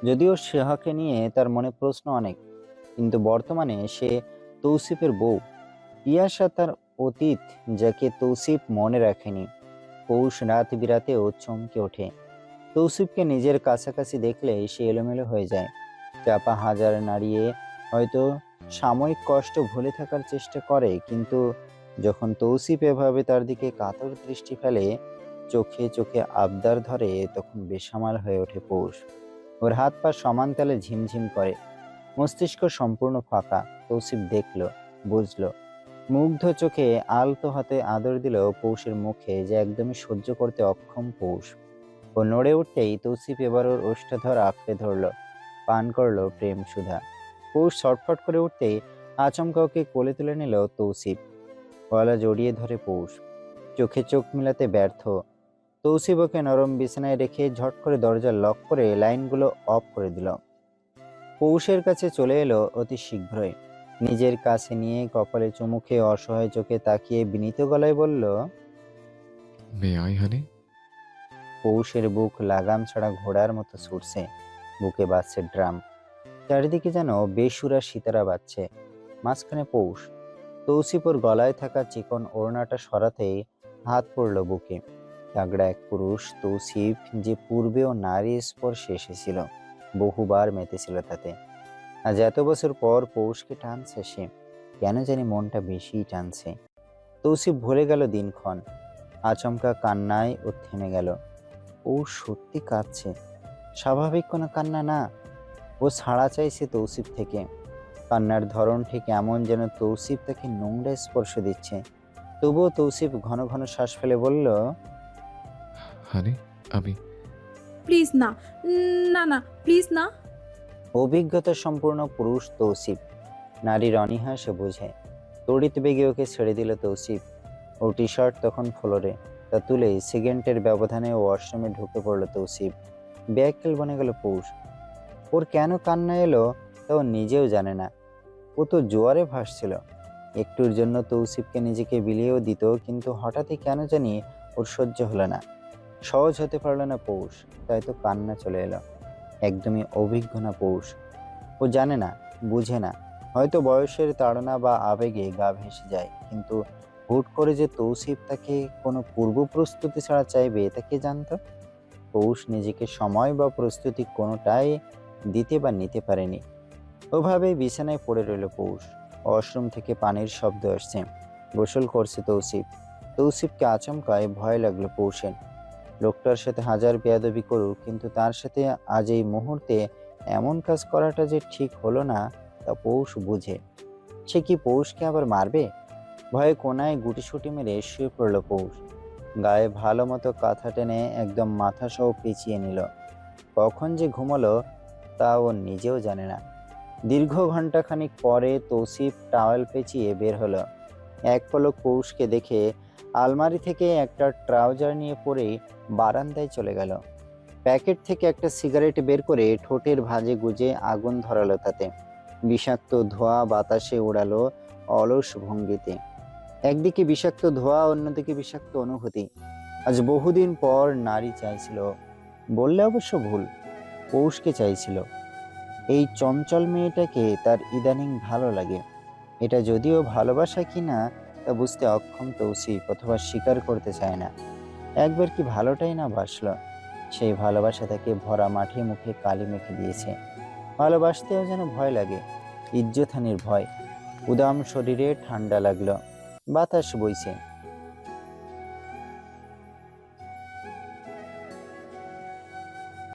যদিও সেহাকে নিয়ে তার মনে প্রশ্ন অনেক, কিন্তু বর্তমানে সে তৌসিফের বউ। ইয়াশা তার অতীত, যাকে তৌসিফ মনে রাখেনি। পৌষ রাত বিরাতেও চমকে ওঠে। তৌসিফকে নিজের কাছাকাছি দেখলে সে এলোমেলো হয়ে যায়। চাপা হাজার নাড়িয়ে হয়তো সাময়িক কষ্ট ভুলে থাকার চেষ্টা করে, কিন্তু যখন তৌসিফ এভাবে তার দিকে কাতর দৃষ্টি ফেলে, চোখে চোখে আবদার ধরে, তখন বেসামাল হয়ে ওঠে পৌষ। ওর হাত পা সমান তালে ঝিমঝিম করে, মস্তিষ্ক সম্পূর্ণ ফাঁকা। তৌসিফ দেখল, বুঝল। মুগ্ধ চোখে আলতো হাতে আদর দিল পৌষের মুখে, যে একদমই সহ্য করতে অক্ষম পৌষ। ও নড়ে উঠতেই তৌসিফ এবার ওর ওষ্ঠাধর আঁকড়ে ধরল, পান করলো প্রেম সুধা। পৌষ ছটফট করে উঠতেই আচমকা ওকে কোলে তুলে নিল তৌসিফ। গলা জড়িয়ে ধরে পৌষ, চোখে চোখ মিলাতে ব্যর্থ। তৌসিফ ওকে নরম বিছানায় রেখে ঝট করে দরজা লক করে লাইনগুলো অফ করে দিল। পৌষের কাছে চলে এলো অতি শীঘ্রই। নিজের কাছে নিয়ে কপালে চুমু খেয়ে অসহায় চোখে তাকিয়ে বিনীত গলায় বলল, মে আই হানি? পৌষের বুক লাগাম ছাড়া ঘোড়ার মতো ছুটছে, বুকে বাজছে ড্রাম। চারিদিকে যেন বেসুরা সিতারা বাজছে। মাঝখানে পৌষ। তৌসিফ ওর গলায় থাকা চিকন ওড়নাটা সরাতেই হাত পড়ল বুকে। তাগড়া এক পুরুষ তৌসিফ, যে পূর্বেও নারী স্পর্শে এসেছিল, বহুবার মেতেছিল তাতে। আজ এত বছর পর পৌষকে টানছে সে, কেন জানি মনটা বেশিই টানছে। তৌসিফ ভুলে গেল দিনক্ষণ। আচমকা কান্নায় ও থেমে গেল। পৌষ সত্যি কাঁদছে, স্বাভাবিক কোনো কান্না না। ও ছাড়া চাইছে তৌসিফ থেকে। কান্নার ধরন ঠিক এমন যেন তৌসিফ তাকে নোংরা স্পর্শ দিচ্ছে। তবুও তৌসিফ ঘন ঘন শ্বাস ফেলে বলল, হানি, আমি প্লিজ না, না না, প্লিজ না। অভিজ্ঞতা সম্পূর্ণ পুরুষ তৌসিফ, নারীর অনীহা সে বোঝে। তড়িৎ বেগে ওকে ছেড়ে দিল তৌসিফ। ও টি শার্ট তখন ফ্লোরে, তা তুলে সেকেন্ডের ব্যবধানে ও ওয়াশরুমে ঢুকে পড়ল তৌসিফ। ব্যাককেল বনে গেল পৌষ। ওর কেন কান্না এলো তা ও নিজেও জানে না। ও তো জোয়ারে ভাসছিল। একটুর জন্য তৌসিফকে নিজেকে বিলিয়েও দিত, কিন্তু হঠাৎই কেন জানি ওর সহ্য হলো না। সহজ হতে পারল না পৌষ, তাই তো কান্না চলে এলো। একদমই অভিজ্ঞ না পৌষ। ও জানে না, বুঝে না। হয়তো বয়সের তাড়না বা আবেগে গা ভেসে যায়, কিন্তু হুট করে যে তৌসিফ তাকে কোনো পূর্ব প্রস্তুতি ছাড়া চাইবে, তা কে জানতো? পৌষ নিজেকে সময় বা প্রস্তুতি কোনোটাই দিতে বা নিতে পারেনি। ওভাবে বিছানায় পড়ে রইল পৌষ। ওয়াশরুম থেকে পানির শব্দ আসছে, গোসল করছে তৌসিফ। তৌসিফকে আচমকায় ভয় লাগলো পৌষের। লোকটার সাথে হাজার বেয়াদবি করুক, কিন্তু তার সাথে আজ এই মুহূর্তে এমন কাজ করাটা যে ঠিক হলো না, তা পৌষ বুঝে। সে কি পৌষকে আবার মারবে? ভয়ে কোনায় গুটিসুটি মেরে শুয়ে পড়ল পৌষ। গায়ে ভালো মতো কাঁথা টেনে একদম মাথা সহ পেঁচিয়ে নিল। কখন যে ঘুমালো তা ও নিজেও জানে না। দীর্ঘ ঘন্টাখানিক পরে তৌসিফ টাওয়েল পেঁচিয়ে বের হলো। এক পলক পৌষকে দেখে আলমারি থেকে একটা ট্রাউজার নিয়ে পরে বারান্দায় চলে গেল। প্যাকেট থেকে একটা সিগারেট বের করে ঠোঁটের ভাঁজে গুজে আগুন ধরালো তাতে। বিষাক্ত ধোঁয়া বাতাসে উড়ালো অলস ভঙ্গিতে। একদিকে বিষাক্ত ধোঁয়া, অন্যদিকে বিষাক্ত অনুভূতি। আজ বহুদিন পর নারী চাইছিল, বললে অবশ্য ভুল, পৌষকে চাইছিল। এই চঞ্চল মেয়েটাকে তার ইদানিং ভালো লাগে। এটা যদিও ভালোবাসা কিনা তা তা বুঝতে অক্ষম তৌসিফ অথবা স্বীকার করতে চায় না। একবার কি ভালোটাই না বাসলো। সেই ভালোবাসা তাকে ভরা মাঠে মুখে কালি মেখে দিয়েছে। ভালোবাসতেও যেন ভয় লাগে, ইজ্জতহানির ভয়। উদাম শরীরে ঠান্ডা লাগলো, বাতাস বইছে।